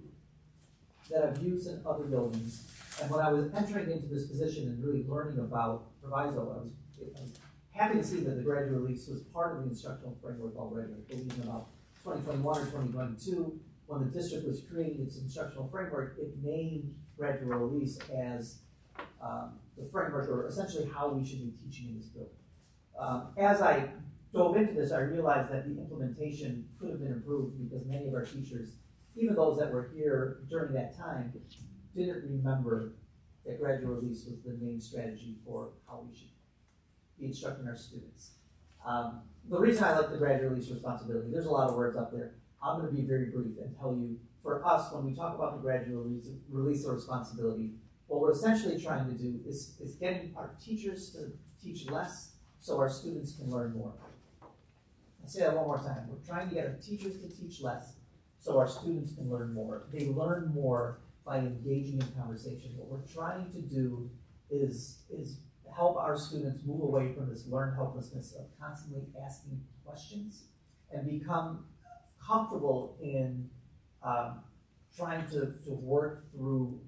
Q: that I've used in other buildings. And when I was entering into this position and really learning about Proviso, I'm happy to see that the graduate release was part of the instructional framework already. I believe in about 2021 or 2022, when the district was creating its instructional framework, it named graduate release as the framework, or essentially how we should be teaching in this building. As I dove into this, I realized that the implementation could have been improved because many of our teachers, even those that were here during that time, didn't remember that graduate release was the main strategy for how we should be instructing our students. The reason I like the graduate release responsibility, there's a lot of words up there. I'm going to be very brief and tell you, for us, when we talk about the graduate release of responsibility, what we're essentially trying to do is getting our teachers to teach less so our students can learn more. I'll say that one more time. We're trying to get our teachers to teach less so our students can learn more. They learn more by engaging in conversation. What we're trying to do is help our students move away from this learned helplessness of constantly asking questions and become comfortable in trying to work through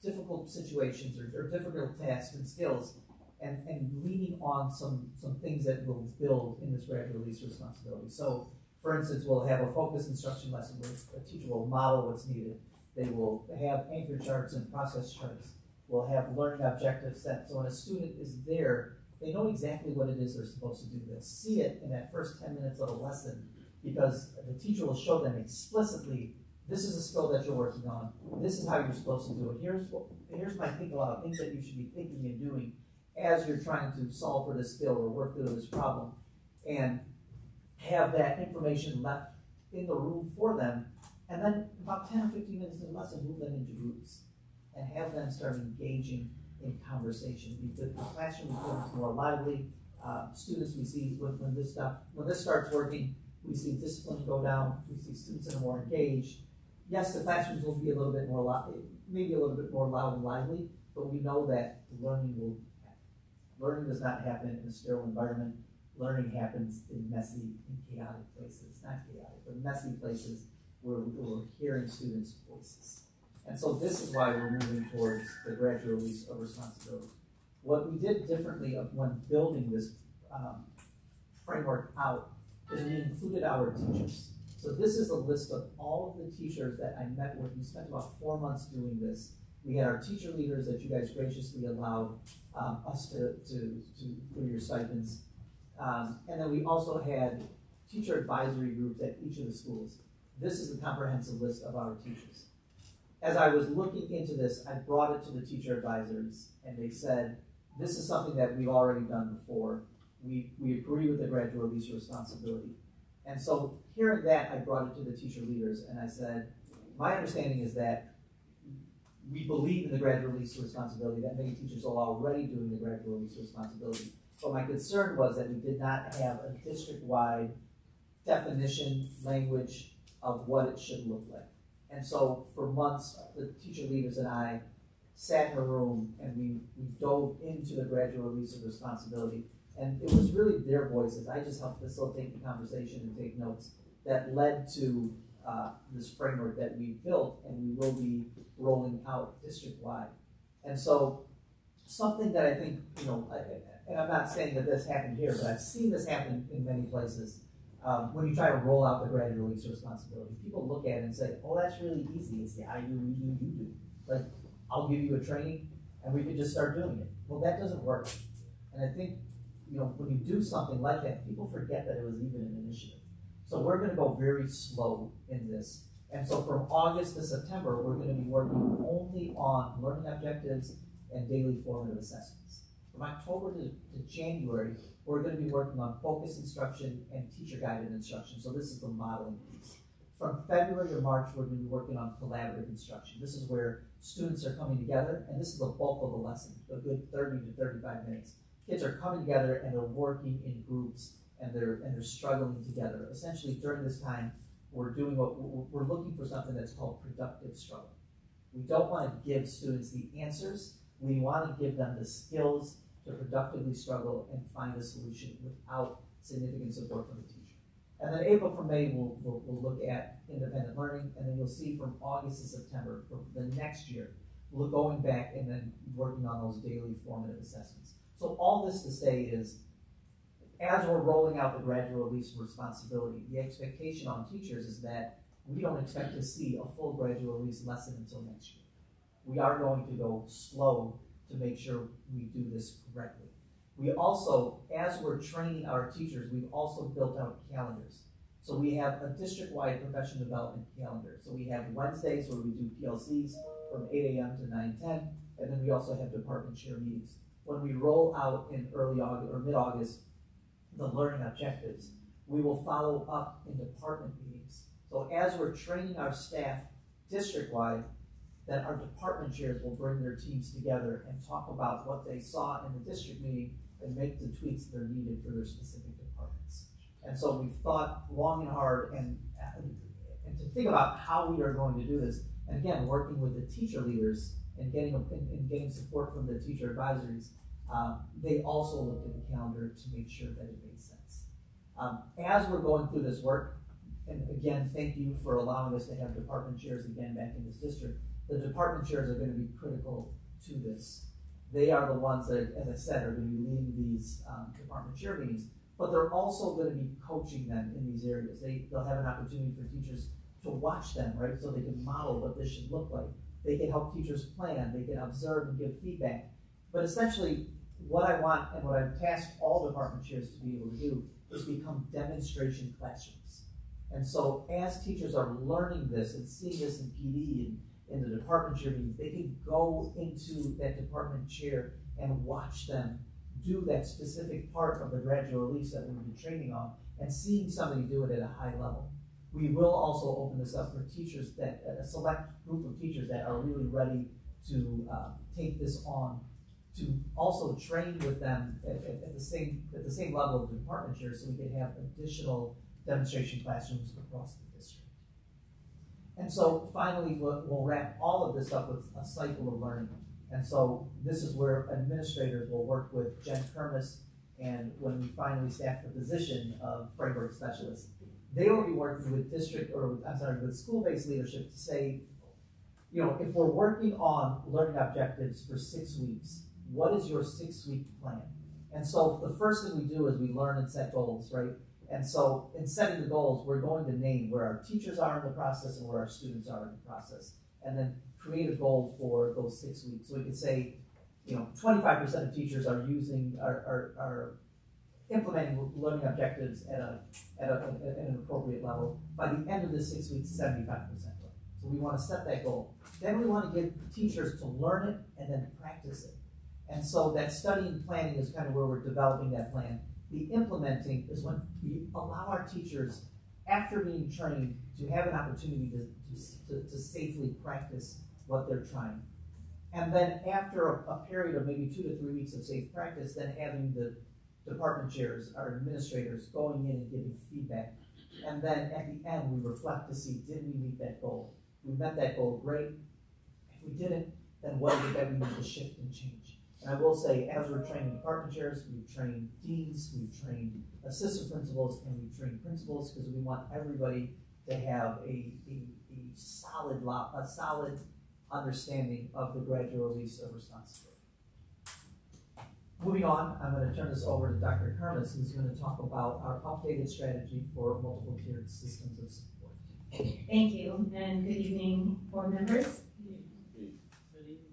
Q: difficult situations or difficult tasks and skills and leaning on some things that will build in this graduate release responsibility. So, for instance, we'll have a focused instruction lesson where a teacher will model what's needed. They will have anchor charts and process charts. We'll have learning objectives set. So when a student is there, they know exactly what it is they're supposed to do. They'll see it in that first 10 minutes of a lesson because the teacher will show them explicitly, this is a skill that you're working on. This is how you're supposed to do it. Here's my think about things that you should be thinking and doing as you're trying to solve for this skill or work through this problem, and have that information left in the room for them. And then about 10 or 15 minutes in the lesson, move them into groups and have them start engaging in conversation. The classroom becomes more lively. Students, we see when this starts working, we see discipline go down. We see students that are more engaged. Yes, the classrooms will be a little bit more loud, maybe a little bit more loud and lively, but we know that learning will happen. Learning does not happen in a sterile environment. Learning happens in messy and chaotic places, not chaotic, but messy places where we're hearing students' voices. And so this is why we're moving towards the graduate release of responsibility. What we did differently when building this framework out is we included our teachers. So this is a list of all of the teachers that I met with. We spent about 4 months doing this. We had our teacher leaders that you guys graciously allowed us to for your stipends. And then we also had teacher advisory groups at each of the schools. This is the comprehensive list of our teachers. As I was looking into this, I brought it to the teacher advisors, and they said, this is something that we've already done before. We agree with the graduate release responsibility. And so hearing that, I brought it to the teacher leaders, and I said, my understanding is that we believe in the graduate release responsibility, that many teachers are already doing the graduate release responsibility. But my concern was that we did not have a district-wide definition, language of what it should look like. And so for months, the teacher leaders and I sat in a room and we dove into the graduate release of responsibility. And it was really their voices. I just helped facilitate the conversation and take notes that led to this framework that we built and we will be rolling out district-wide. And so something that I think, and I'm not saying that this happened here, but I've seen this happen in many places. When you try to roll out the graduate release responsibility, people look at it and say, oh, that's really easy. It's the I do, we do, you do. Like, I'll give you a training and we could just start doing it. Well, that doesn't work. And I think, when you do something like that, people forget that it was even an initiative. So we're going to go very slow in this. And so from August to September, we're going to be working only on learning objectives and daily formative assessments. From October to January, we're going to be working on focused instruction and teacher-guided instruction. So this is the modeling piece. From February to March, we're going to be working on collaborative instruction. This is where students are coming together, and this is the bulk of the lesson, a good 30 to 35 minutes. Kids are coming together and they're working in groups and they're struggling together. Essentially, during this time, we're looking for something that's called productive struggle. We don't want to give students the answers. We want to give them the skills to productively struggle and find a solution without significant support from the teacher. And then April from May, we'll look at independent learning, and then you'll see from August to September, for the next year, we're going back and then working on those daily formative assessments. So all this to say is, as we're rolling out the gradual release of responsibility, the expectation on teachers is that we don't expect to see a full gradual release lesson until next year. We are going to go slow to make sure we do this correctly. We also, as we're training our teachers, we've also built out calendars. So we have a district-wide professional development calendar. So we have Wednesdays where we do PLCs from 8 a.m. to 9:10, and then we also have department chair meetings. When we roll out in early August or mid-August the learning objectives, we will follow up in department meetings. So as we're training our staff district-wide, then our department chairs will bring their teams together and talk about what they saw in the district meeting and make the tweaks that are needed for their specific departments. And so we've thought long and hard and to think about how we are going to do this. And again, working with the teacher leaders and getting support from the teacher advisories, they also looked at the calendar to make sure that it made sense. As we're going through this work, and again, thank you for allowing us to have department chairs again back in this district. The department chairs are going to be critical to this. They are the ones that, as I said, are going to be leading these department chair meetings, but they're also going to be coaching them in these areas. They'll have an opportunity for teachers to watch them, right? So they can model what this should look like. They can help teachers plan. They can observe and give feedback. But essentially, what I want and what I've tasked all department chairs to be able to do is become demonstration classrooms. And so as teachers are learning this and seeing this in PD and in the department chair meetings, they can go into that department chair and watch them do that specific part of the gradual release that we've been training on and seeing somebody do it at a high level. We will also open this up for teachers, that a select group of teachers that are really ready to take this on, to also train with them at the same level of the department chair, so we can have additional demonstration classrooms across the district. And so finally, we'll wrap all of this up with a cycle of learning. And so this is where administrators will work with Jen Kermis, and when we finally staff the position of framework specialist, they will be working with with school-based leadership to say, you know, if we're working on learning objectives for 6 weeks, what is your 6-week plan? And so the first thing we do is we learn and set goals, right? And so in setting the goals, we're going to name where our teachers are in the process and where our students are in the process, and then create a goal for those 6 weeks. So we could say, you know, 25% of teachers are implementing learning objectives at an appropriate level. By the end of the 6 weeks, 75%. So we want to set that goal. Then we want to get teachers to learn it and then practice it. And so that study and planning is kind of where we're developing that plan. The implementing is when we allow our teachers, after being trained, to have an opportunity to safely practice what they're trying. And then after a period of maybe 2 to 3 weeks of safe practice, then having the department chairs, our administrators, going in and giving feedback. And then at the end, we reflect to see, did we meet that goal? If we met that goal, great. If we didn't, then what is it that we need to shift and change? And I will say, as we're training department chairs, we've trained deans, we've trained assistant principals, and we've trained principals, because we want everybody to have a solid understanding of the gradual release of responsibility. Moving on, I'm going to turn this over to Dr. Kermis, who's going to talk about our updated strategy for multiple tiered systems of support.
R: Thank you, and good evening, board members.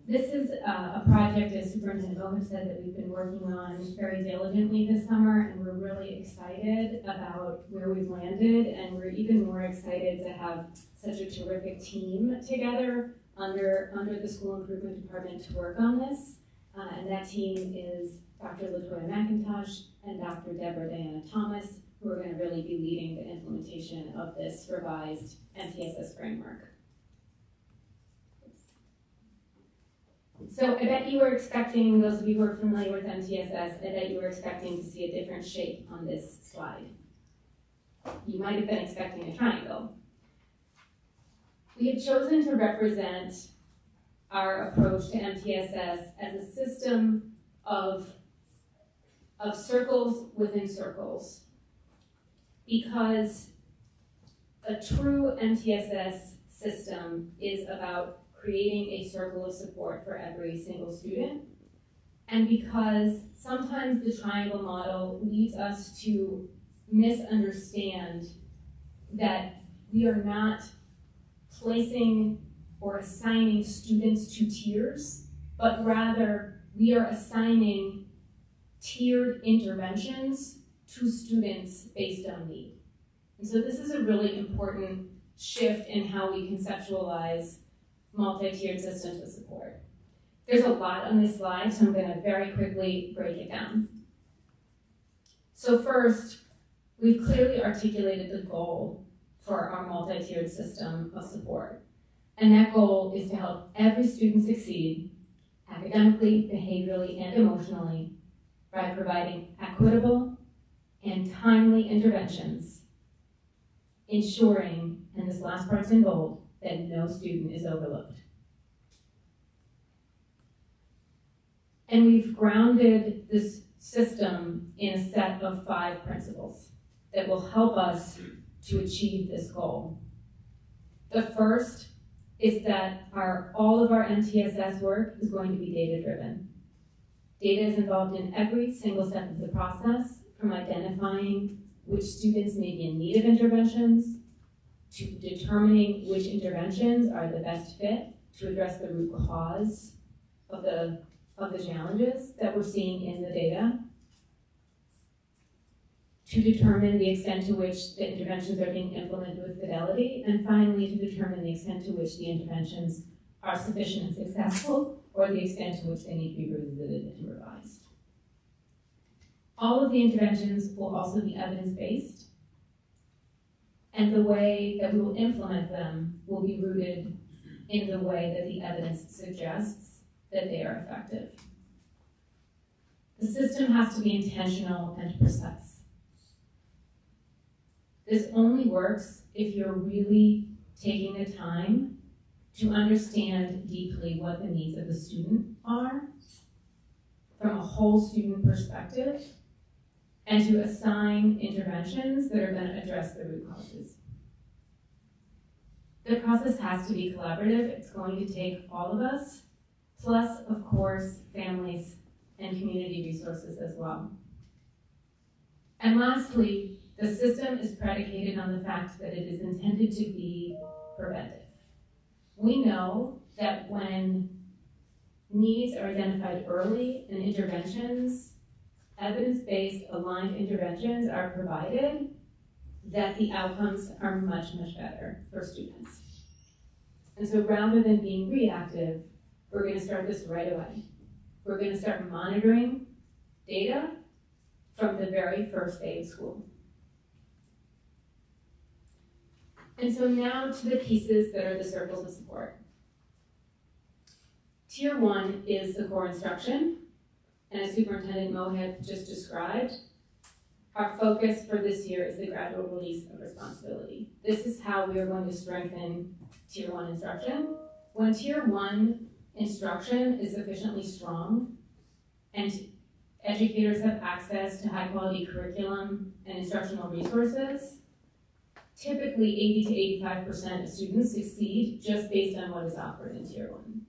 R: This is a project, as Superintendent Bohm said, that we've been working on very diligently this summer, and we're really excited about where we've landed, and we're even more excited to have such a terrific team together under the School Improvement Department to work on this. And that team is Dr. LaToya McIntosh and Dr. Deborah Diana Thomas, who are going to really be leading the implementation of this revised MTSS framework. So I bet you were expecting, those of you who are familiar with MTSS, I bet you were expecting to see a different shape on this slide. You might have been expecting a triangle. We have chosen to represent our approach to MTSS as a system of circles within circles, because a true MTSS system is about creating a circle of support for every single student. And because sometimes the triangle model leads us to misunderstand that we are not placing or assigning students to tiers, but rather we are assigning tiered interventions to students based on need. And so this is a really important shift in how we conceptualize multi-tiered systems of support. There's a lot on this slide, so I'm going to very quickly break it down. So first, we've clearly articulated the goal for our multi-tiered system of support. And that goal is to help every student succeed academically, behaviorally, and emotionally by providing equitable and timely interventions, ensuring, and this last part's in bold, that no student is overlooked. And we've grounded this system in a set of 5 principles that will help us to achieve this goal. The first is that all of our MTSS work is going to be data-driven. Data is involved in every single step of the process, from identifying which students may be in need of interventions, to determining which interventions are the best fit to address the root cause of the challenges that we're seeing in the data, to determine the extent to which the interventions are being implemented with fidelity, and finally to determine the extent to which the interventions are sufficient and successful, or the extent to which they need to be revisited and revised. All of the interventions will also be evidence-based, and the way that we will implement them will be rooted in the way that the evidence suggests that they are effective. The system has to be intentional and precise. This only works if you're really taking the time to understand deeply what the needs of the student are from a whole student perspective, and to assign interventions that are going to address the root causes. The process has to be collaborative. It's going to take all of us, plus, of course, families and community resources as well. And lastly, the system is predicated on the fact that it is intended to be preventive. We know that when needs are identified early and interventions, evidence-based aligned interventions are provided, that the outcomes are much, much better for students. And so rather than being reactive, we're going to start this right away. We're going to start monitoring data from the very first day of school. And so now to the pieces that are the circles of support. Tier 1 is the core instruction, and as Superintendent Mohed just described, our focus for this year is the gradual release of responsibility. This is how we are going to strengthen Tier 1 instruction. When Tier 1 instruction is sufficiently strong and educators have access to high quality curriculum and instructional resources, typically 80 to 85% of students succeed just based on what is offered in Tier 1.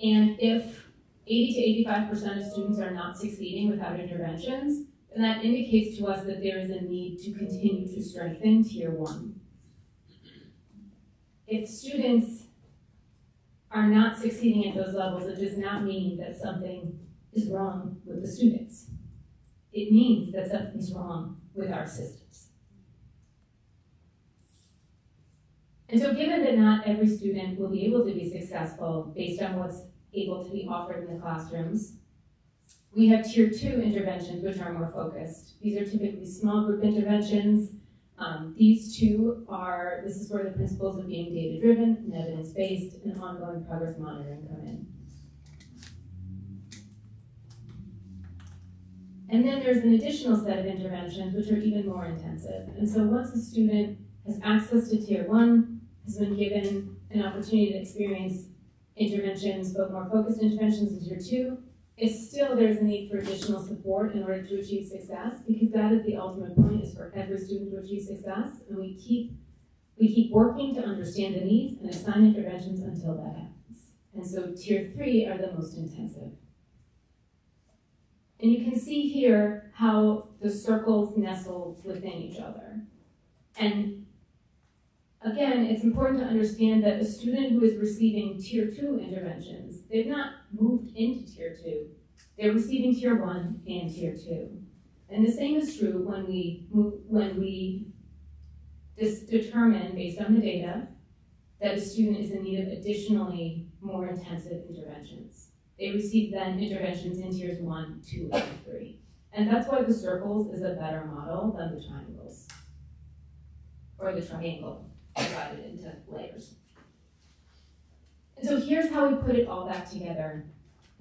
R: And if 80 to 85% of students are not succeeding without interventions, then that indicates to us that there is a need to continue to strengthen Tier 1. If students are not succeeding at those levels, it does not mean that something is wrong with the students. It means that something is wrong with our systems. And so given that not every student will be able to be successful based on what's able to be offered in the classrooms, we have Tier 2 interventions, which are more focused. These are typically small group interventions. These two are, this is where the principles of being data-driven and evidence-based and ongoing progress monitoring come in. And then there's an additional set of interventions which are even more intensive. And so once a student has access to Tier 1, has been given an opportunity to experience interventions, but more focused interventions in Tier 2, still there's a need for additional support in order to achieve success, because that is the ultimate point, is for every student to achieve success, and we keep working to understand the needs and assign interventions until that happens. And so Tier 3 are the most intensive. And you can see here how the circles nestle within each other. And again, it's important to understand that a student who is receiving Tier 2 interventions, they've not moved into Tier 2. They're receiving Tier 1 and Tier 2. And the same is true when we determine, based on the data, that a student is in need of additionally more intensive interventions. They receive then interventions in Tiers 1, 2, and 3. And that's why the circles is a better model than the triangles, or the triangle divided into layers. And so here's how we put it all back together.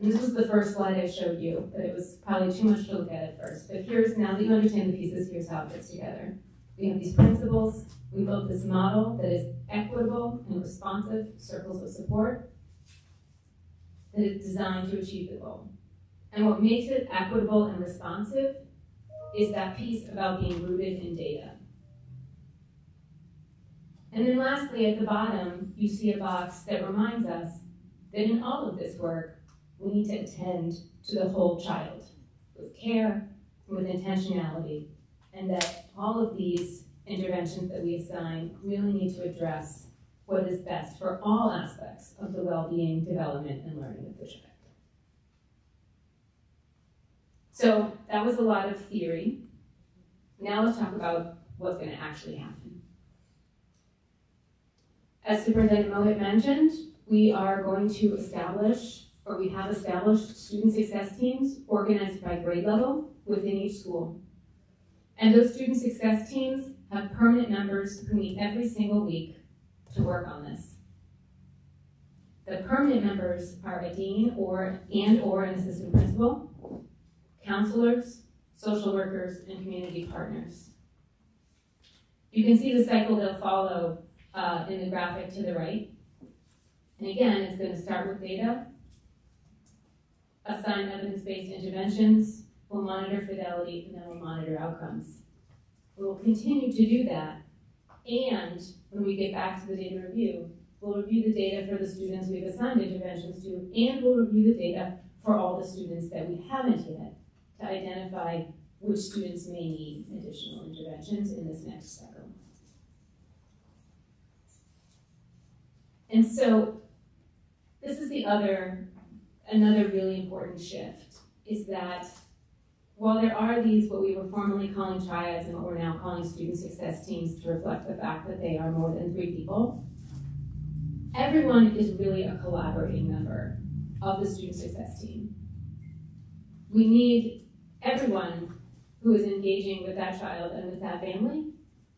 R: And this was the first slide I showed you, but it was probably too much to look at first. But here's, now that you understand the pieces, here's how it fits together. We have these principles. We built this model that is equitable and responsive circles of support that is designed to achieve the goal. And what makes it equitable and responsive is that piece about being rooted in data. And then lastly, at the bottom, you see a box that reminds us that in all of this work, we need to attend to the whole child with care, with intentionality, and that all of these interventions that we assign really need to address what is best for all aspects of the well-being, development, and learning of the child. So that was a lot of theory. Now let's talk about what's going to actually happen. As Superintendent Mohit mentioned, we are going to establish, or we have established, student success teams organized by grade level within each school. And those student success teams have permanent members who meet every single week to work on this. The permanent members are a dean or an assistant principal, counselors, social workers, and community partners. You can see the cycle they'll follow in the graphic to the right. And again, it's going to start with data, assign evidence-based interventions, we'll monitor fidelity, and then we'll monitor outcomes. We will continue to do that, and when we get back to the data review, we'll review the data for the students we've assigned interventions to, and we'll review the data for all the students that we haven't yet to identify which students may need additional interventions in this next cycle. And so this is another really important shift, is that while there are these, what we were formerly calling triads and what we're now calling student success teams to reflect the fact that they are more than 3 people, everyone is really a collaborating member of the student success team. We need everyone who is engaging with that child and with that family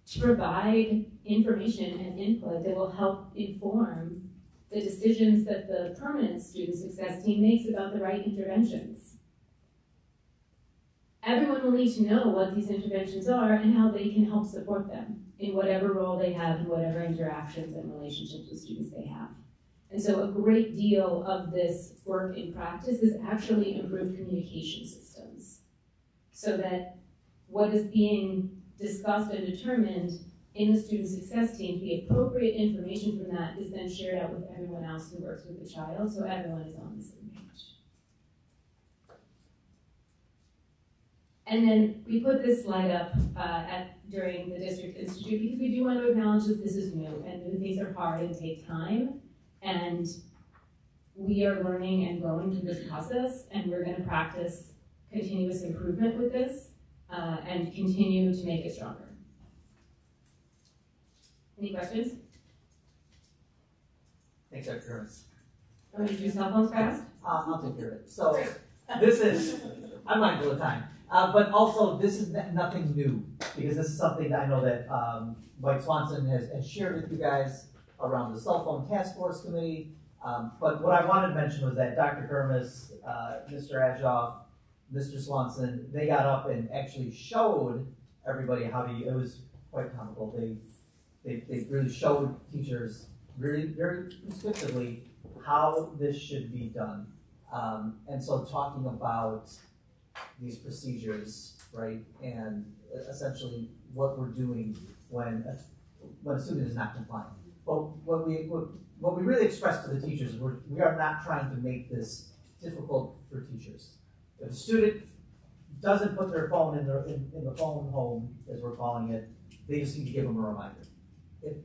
R: to provide information and input that will help inform the decisions that the permanent student success team makes about the right interventions. Everyone will need to know what these interventions are and how they can help support them in whatever role they have and whatever interactions and relationships with students they have. And so a great deal of this work in practice is actually improved communication systems, so that what is being discussed and determined in the student success team, the appropriate information from that is then shared out with everyone else who works with the child, so everyone is on the same page. And then we put this slide up during the District Institute because we do want to acknowledge that this is new and new things are hard and take time. And we are learning and growing through this process, and we're going to practice continuous improvement with this and continue to make it stronger. Any questions?
Q: Thanks, Dr. Kermis.
R: Want to do cell phones fast?
Q: I'll take care of it. So this is, I'm mindful of time, but also this is nothing new, because this is something that I know that Mike Swanson has shared with you guys around the cell phone task force committee. But what I wanted to mention was that Dr. Kermis, Mr. Adjoff, Mr. Swanson, they got up and actually showed everybody how to use it. It was quite comical. They really showed teachers very prescriptively how this should be done. And so talking about these procedures, right, and essentially what we're doing when a student is not compliant. But what we really express to the teachers, we are not trying to make this difficult for teachers. If a student doesn't put their phone in the phone home, as we're calling it, they just need to give them a reminder. If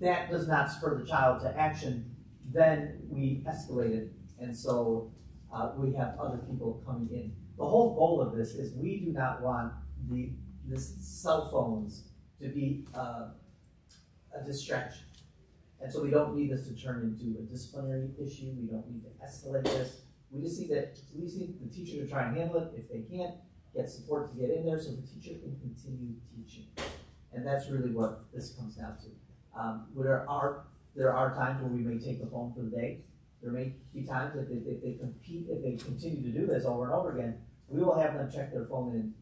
Q: that does not spur the child to action, then we escalate it, and so we have other people coming in. The whole goal of this is we do not want this cell phones to be a distraction. And so we don't need this to turn into a disciplinary issue. We don't need to escalate this. We just need the teacher to try and handle it. If they can't, get support to get in there so the teacher can continue teaching. And that's really what this comes down to. There are times where we may take the phone for the day. There may be times if they continue to do this over and over again, we will have them check their phone in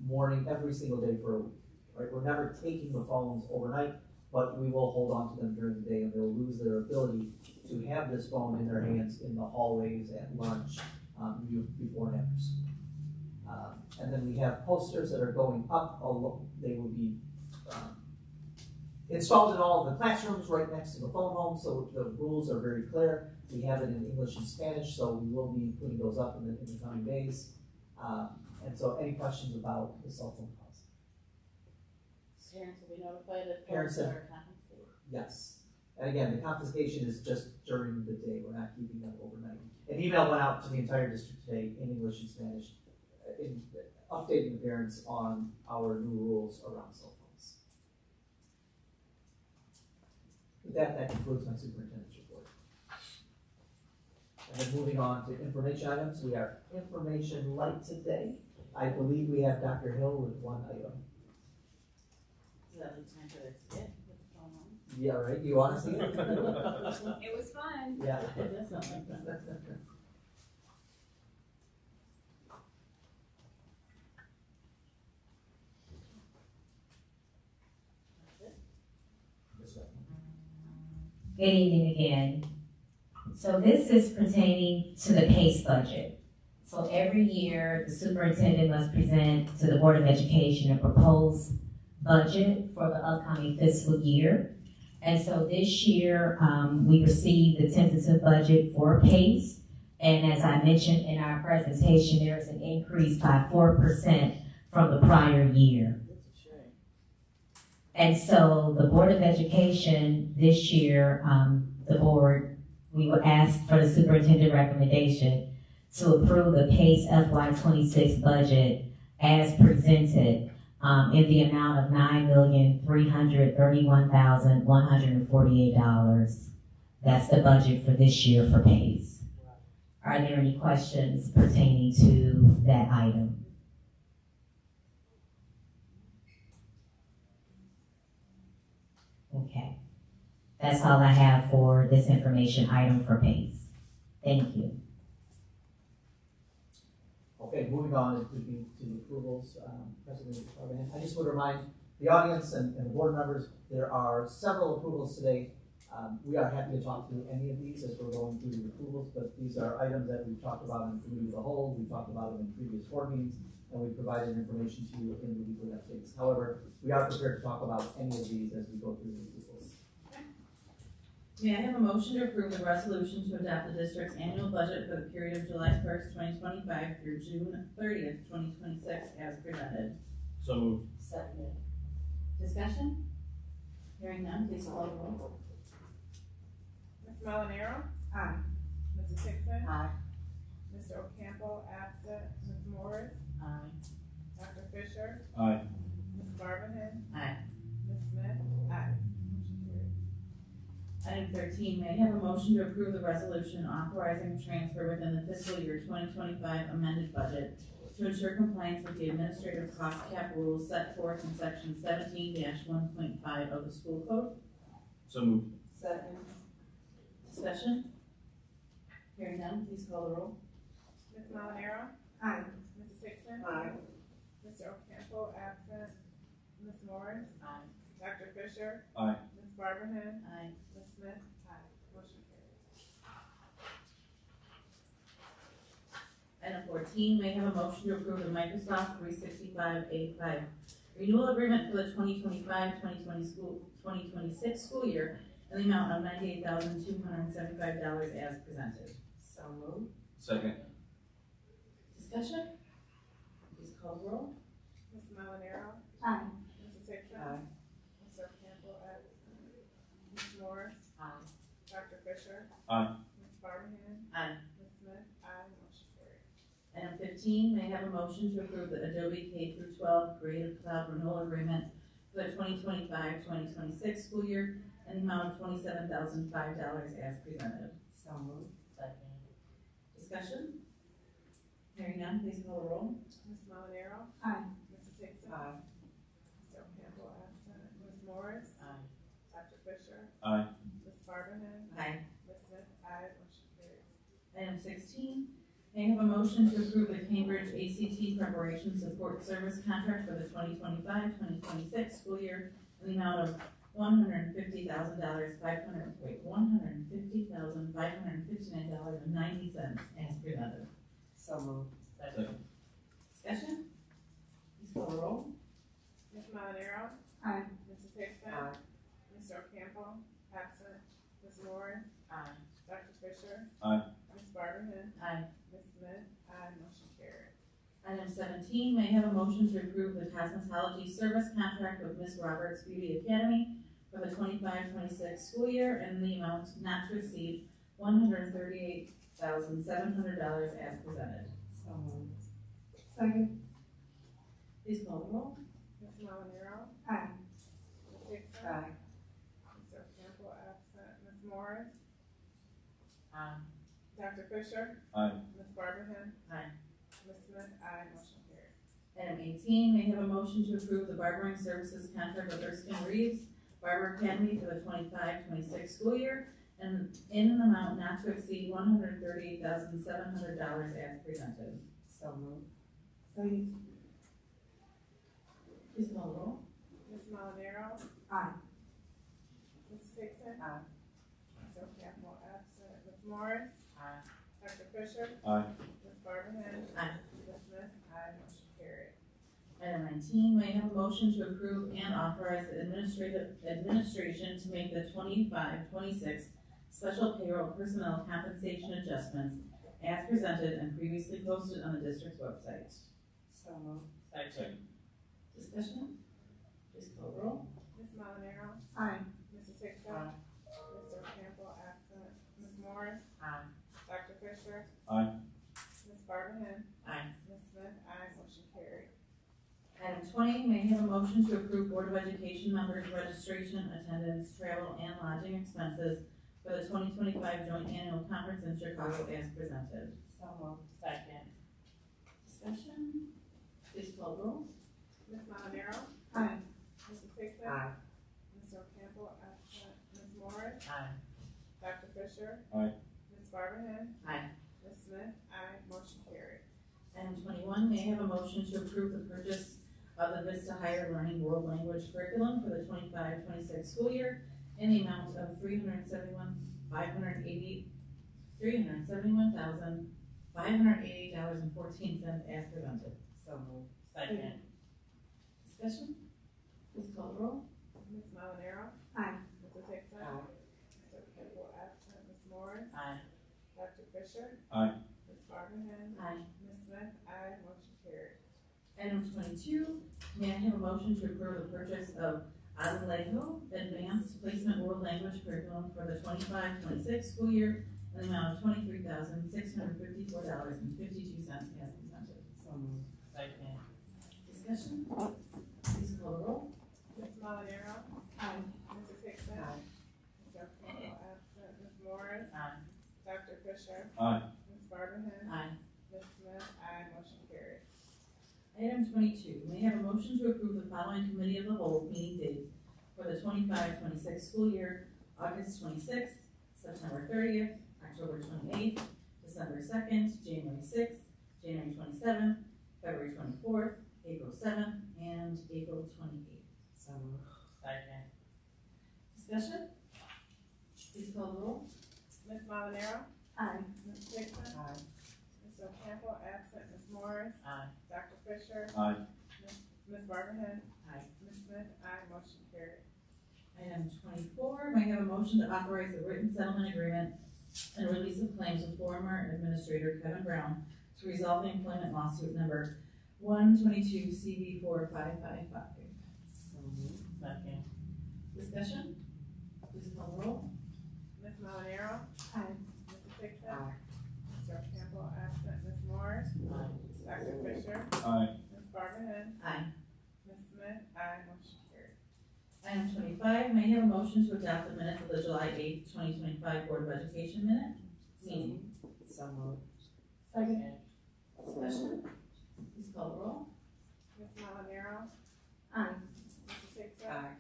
Q: morning every single day for a week. Right? We're never taking the phones overnight, but we will hold on to them during the day, and they'll lose their ability to have this phone in their hands in the hallways at lunch, before and after school. And then we have posters that are going up. They will be installed in all of the classrooms right next to the phone home, so the rules are very clear. We have it in English and Spanish, so we will be putting those up in the coming days. And so any questions about the cell phone policy?
A: Parents will be notified if
Q: Parents
A: phones are confiscated.
Q: Yes. And again, the confiscation is just during the day. We're not keeping them overnight. An email went out to the entire district today in English and Spanish, updating the parents on our new rules around cell phones. With that concludes my superintendent's report. And then moving on to information items, we are information light today. I believe we have Dr. Hill with one item.
A: Is that the time for their skit with the phone on?
Q: Yeah, right. You want to see it?
R: It was fun.
Q: Yeah.
A: It does sound like that.
P: Good evening again. So this is pertaining to the PACE budget. So every year, the superintendent must present to the Board of Education a proposed budget for the upcoming fiscal year. And so this year, we received the tentative budget for PACE. And as I mentioned in our presentation, there's an increase by 4% from the prior year. And so the Board of Education this year, we were asked for the superintendent recommendation to approve the PACE FY26 budget as presented in the amount of $9,331,148. That's the budget for this year for PACE. Are there any questions pertaining to that item? Okay. That's all I have for this information item for PACE. Thank you.
Q: Okay, moving on to the approvals. President Barbahan, I just would remind the audience and the board members, there are several approvals today. We are happy to talk through any of these as we're going through the approvals, but these are items that we've talked about in the committee as a whole. We've talked about them in previous board meetings, and we've provided information to you in the weekly updates. However, we are prepared to talk about any of these as we go through the approvals.
A: May I have a motion to approve the resolution to adopt the district's annual budget for the period of July 1st, 2025 through June 30th, 2026 as presented?
B: So moved.
A: Second. Discussion? Hearing none, please call the roll.
C: Ms. Molinaro?
A: Aye.
C: Mrs. Hickson?
A: Aye.
C: Mr. Ocampo, absent. Ms. Morris?
A: Aye.
C: Dr. Fisher?
B: Aye.
C: Ms. Barbahan?
A: Aye.
C: Ms. Smith? Aye. Motion carried.
A: Item 13, may I have a motion to approve the resolution authorizing the transfer within the fiscal year 2025 amended budget to ensure compliance with the administrative cost cap rules set forth in section 17-1.5 of the school code?
B: So moved.
A: Second. Discussion? Hearing none, please call the roll.
C: Ms. Molinaro?
A: Aye.
C: Mrs. Hickson?
A: Aye.
C: Mr. Ocampo, absent. Ms. Morris?
A: Aye.
C: Dr. Fisher?
B: Aye.
C: Ms. Barbahan?
A: Aye.
C: Ms. Smith? Aye. Motion carried.
A: Item 14, may I have a motion to approve the Microsoft 365 A5 renewal agreement for the 2025-2026 school year in the amount of $98,275 as presented. So moved.
B: Second.
A: Discussion? Please call call the roll.
C: Ms. Malinero?
R: Aye.
C: Mrs. Hickson?
A: Aye.
C: Mr. Campbell, absent. Ms. Morris?
A: Aye.
C: Dr. Fisher?
B: Aye.
C: Ms. Barbahan?
A: Aye.
C: Ms. Smith? Aye. Motion carried.
A: Item 15, may I have a motion to approve the Adobe K-12 Creative Cloud Renewal Agreement for the 2025-2026 school year in the amount of $27,005 as presented. So moved. Second. Discussion? Hearing none, please call the roll.
C: Ms. Malinero?
R: Aye.
C: Mrs. Hickson?
A: Aye.
C: Mr. Campbell, absent. Ms. Morris?
A: Aye.
C: Dr. Fisher?
B: Aye.
C: Ms. Barbahan?
A: Aye.
C: Ms. Smith? Aye. Motion carried.
A: Item 16, may I have a motion to approve the Cambridge ACT Preparation Support Service Contract for the 2025-2026 school year in the amount of $150,559.90 as presented. So moved.
B: Second.
A: Discussion? Please call the roll.
C: Ms. Malinero?
R: Aye.
C: Mrs. Hickson?
A: Aye.
C: Mr. Campbell, absent. Ms. Morris?
A: Aye.
C: Dr. Fisher?
B: Aye.
C: Ms. Barbahan?
A: Aye.
C: Ms. Smith? Aye. Motion carried.
A: Item 17, may I have a motion to approve the cosmetology service contract with Miss Roberts Beauty Academy for the 25-26 school year in the amount not to exceed $138,700 as presented. So moved.
R: Second.
A: Please call the roll.
C: Ms. Malinero?
R: Aye.
C: Ms. Hickson?
A: Aye.
C: Mr. Campbell, absent. Ms. Morris?
A: Aye.
C: Dr. Fisher?
B: Aye.
C: Ms. Barbahan?
A: Aye.
C: Ms. Smith? Aye. Motion carried.
A: Item 18, may I have a motion to approve the barbering services contract with Erskine Reeves Barber Academy for the 25-26 school year and in an amount not to exceed $138,700 as presented. So moved.
R: Second.
A: Please call the roll.
C: Ms. Malinero?
R: Aye.
C: Mrs. Hickson?
A: Aye.
C: Mr. Campbell, absent. Ms. Morris?
A: Aye.
C: Dr. Fisher?
B: Aye.
C: Ms. Barbahan?
A: Aye.
C: Ms. Smith? Aye. Motion carried.
A: Item 19, may I have a motion to approve and authorize the administration to make the 25-26 special payroll personnel compensation adjustments as presented and previously posted on the district's website. So moved. Second. Discussion? Please call the roll.
C: Ms. Malinero?
R: Aye.
C: Mrs. Hickson?
A: Aye.
C: Mr. Campbell, absent. Ms. Morris?
A: Aye.
C: Dr. Fisher?
B: Aye.
C: Ms. Barbahan?
A: Aye.
C: Ms. Smith? Aye. Motion carried.
A: Item 20, may I have a motion to approve Board of Education members' registration, attendance, travel, and lodging expenses for the 2025 Joint Annual Conference in Chicago as presented. So moved. Second. Discussion? Please call the roll.
C: Ms. Malinero?
R: Aye.
C: Mrs. Hickson?
A: Aye.
C: Mr. Campbell, absent. Ms. Morris?
A: Aye.
C: Dr. Fisher?
B: Aye.
C: Ms. Barbahan?
A: Aye.
C: Ms. Smith? Aye. Motion carried.
A: Item 21, may I have a motion to approve the purchase of the Vista Higher Learning World Language Curriculum for the 25-26 school year in the amount of $371,580.14 as presented. So moved. Second. Discussion? Please call the roll.
C: Ms. Malinero?
R: Aye.
C: Mrs. Hickson?
A: Aye.
C: Mr. Campbell, absent. Ms. Morris?
A: Aye.
C: Dr. Fisher?
B: Aye.
C: Ms. Barbahan?
A: Aye.
C: Ms. Smith? Aye. Motion carried.
A: Item 22, may I have a motion to approve the purchase of Azulejo Advanced Placement World Language Curriculum for the 25-26 school year in the amount of $23,654.52 as presented. So moved. Second. Discussion? Please call the roll.
C: Ms. Malinero?
R: Aye.
C: Mrs. Hickson?
A: Aye.
C: Mr. Campbell, absent. Ms. Morris?
A: Aye.
C: Dr. Fisher?
B: Aye.
C: Ms. Barbahan?
A: Aye.
C: Ms. Smith? Aye. Motion carried.
A: Item 22, may I have a motion to approve the following committee of the whole meeting dates for the 25-26 school year: August 26th, September 30th, October 28th, December 2nd, January 6th, January 27th, February 24th, April 7th, and April 28th. So moved. Second. Discussion? Please call the roll.
C: Ms. Malinero?
R: Aye.
C: Ms. Hickson?
A: Aye.
C: Mr. Campbell, absent. Ms. Morris?
A: Aye.
C: Dr. Fisher?
B: Aye.
C: Ms. Barbahan?
A: Aye.
C: Ms. Smith? Aye. Motion carried.
A: Item 24, may I have a motion to authorize a written settlement agreement and release of claims with former Administrator Kevin Brown to resolve the employment lawsuit number 122 CV 4555.
S: Second.
A: Discussion? Please call the roll.
C: Ms. Molinaro?
R: Aye.
C: Mrs. Hickson? Mr. Campbell absent. Ms. Morris? Dr. Fisher?
B: Aye.
C: Ms. Barberhand?
A: Aye.
C: Ms. Smith? Aye. Motion carried.
A: Item 25, may I have a motion to adopt the minutes of the July 8th, 2025 Board of Education meeting?
S: So moved.
R: Second.
A: Discussion? Please call the roll.
C: Ms. Molinaro?
R: Aye.
C: Mrs. Hickson?
S: Aye.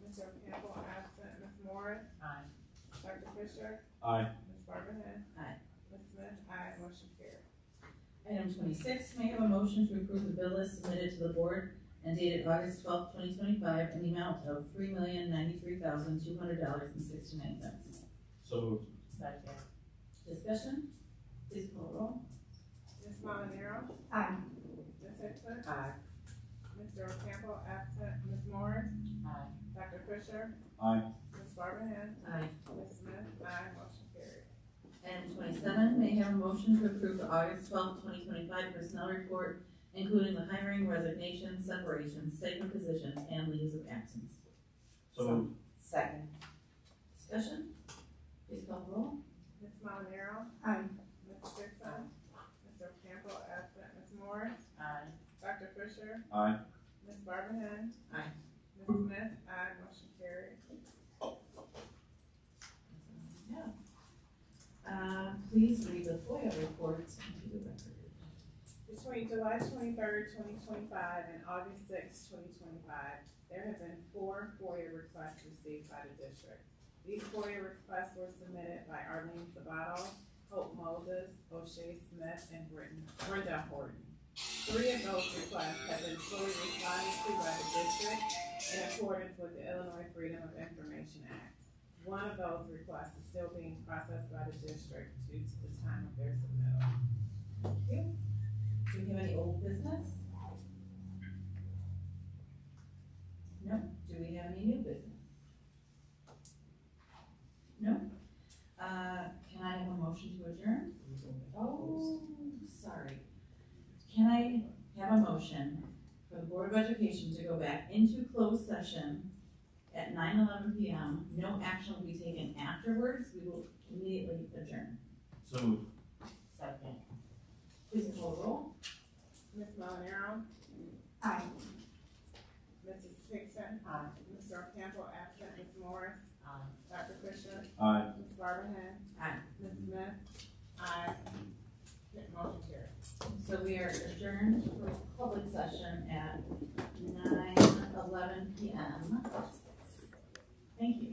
C: Mr. Campbell absent. Ms. Morris?
S: Aye.
C: Dr. Fisher?
B: Aye.
C: Ms. Barberhand?
A: Aye.
C: Ms. Smith? Aye. Motion carried.
A: Item 26, may I have a motion to approve the bill list submitted to the board and dated August 12th, 2025 in the amount of $3,093,200.69.
B: So moved.
S: Second.
A: Discussion? Please call the roll.
C: Ms. Molinaro?
R: Aye.
C: Ms. Hickson?
S: Aye.
C: Mr. Campbell absent. Ms. Morris?
S: Aye.
C: Dr. Fisher?
B: Aye.
C: Ms. Barberhand?
A: Aye.
C: Ms. Smith? Aye. Motion carried.
A: Item 27, may I have a motion to approve the August 12th, 2025 personnel report, including the hiring, resignations, separations, stipend positions, and leaves of absence.
B: So moved.
S: Second.
A: Discussion? Please call the roll.
C: Ms. Molinaro?
R: Aye.
C: Ms. Hickson? Mr. Campbell absent. Ms. Morris?
S: Aye.
C: Dr. Fisher?
B: Aye.
C: Ms. Barberhand?
A: Aye.
C: Ms. Smith? Aye. Motion carried.
A: Yeah. Please read the FOIA report into the record.
C: Between July 23rd, 2025 and August 6th, 2025, there have been 4 FOIA requests received by the district. These FOIA requests were submitted by Arlene Sabato, Hope Moses, O'Shea Smith, and Brenda Horton. 3 of those requests have been fully responded to by the district in accordance with the Illinois Freedom of Information Act. 1 of those requests is still being processed by the district due to the time of their submittal.
A: Thank you. Do we have any old business? No. Do we have any new business? No. Can I have a motion to adjourn? Oh, sorry. Can I have a motion for the Board of Education to go back into closed session at 9:11 p.m. No action will be taken afterwards. We will immediately adjourn.
B: So moved.
S: Second.
A: Please call the roll.
C: Ms. Molinaro?
R: Aye.
C: Mrs. Hickson?
S: Aye.
C: Mr. Campbell absent. Ms. Morris?
S: Aye.
C: Dr. Fisher?
B: Aye.
C: Ms. Barberhand?
A: Aye.
C: Ms. Smith? Aye. Motion carried.
A: So we are adjourned for public session at 9:11 p.m. Thank you.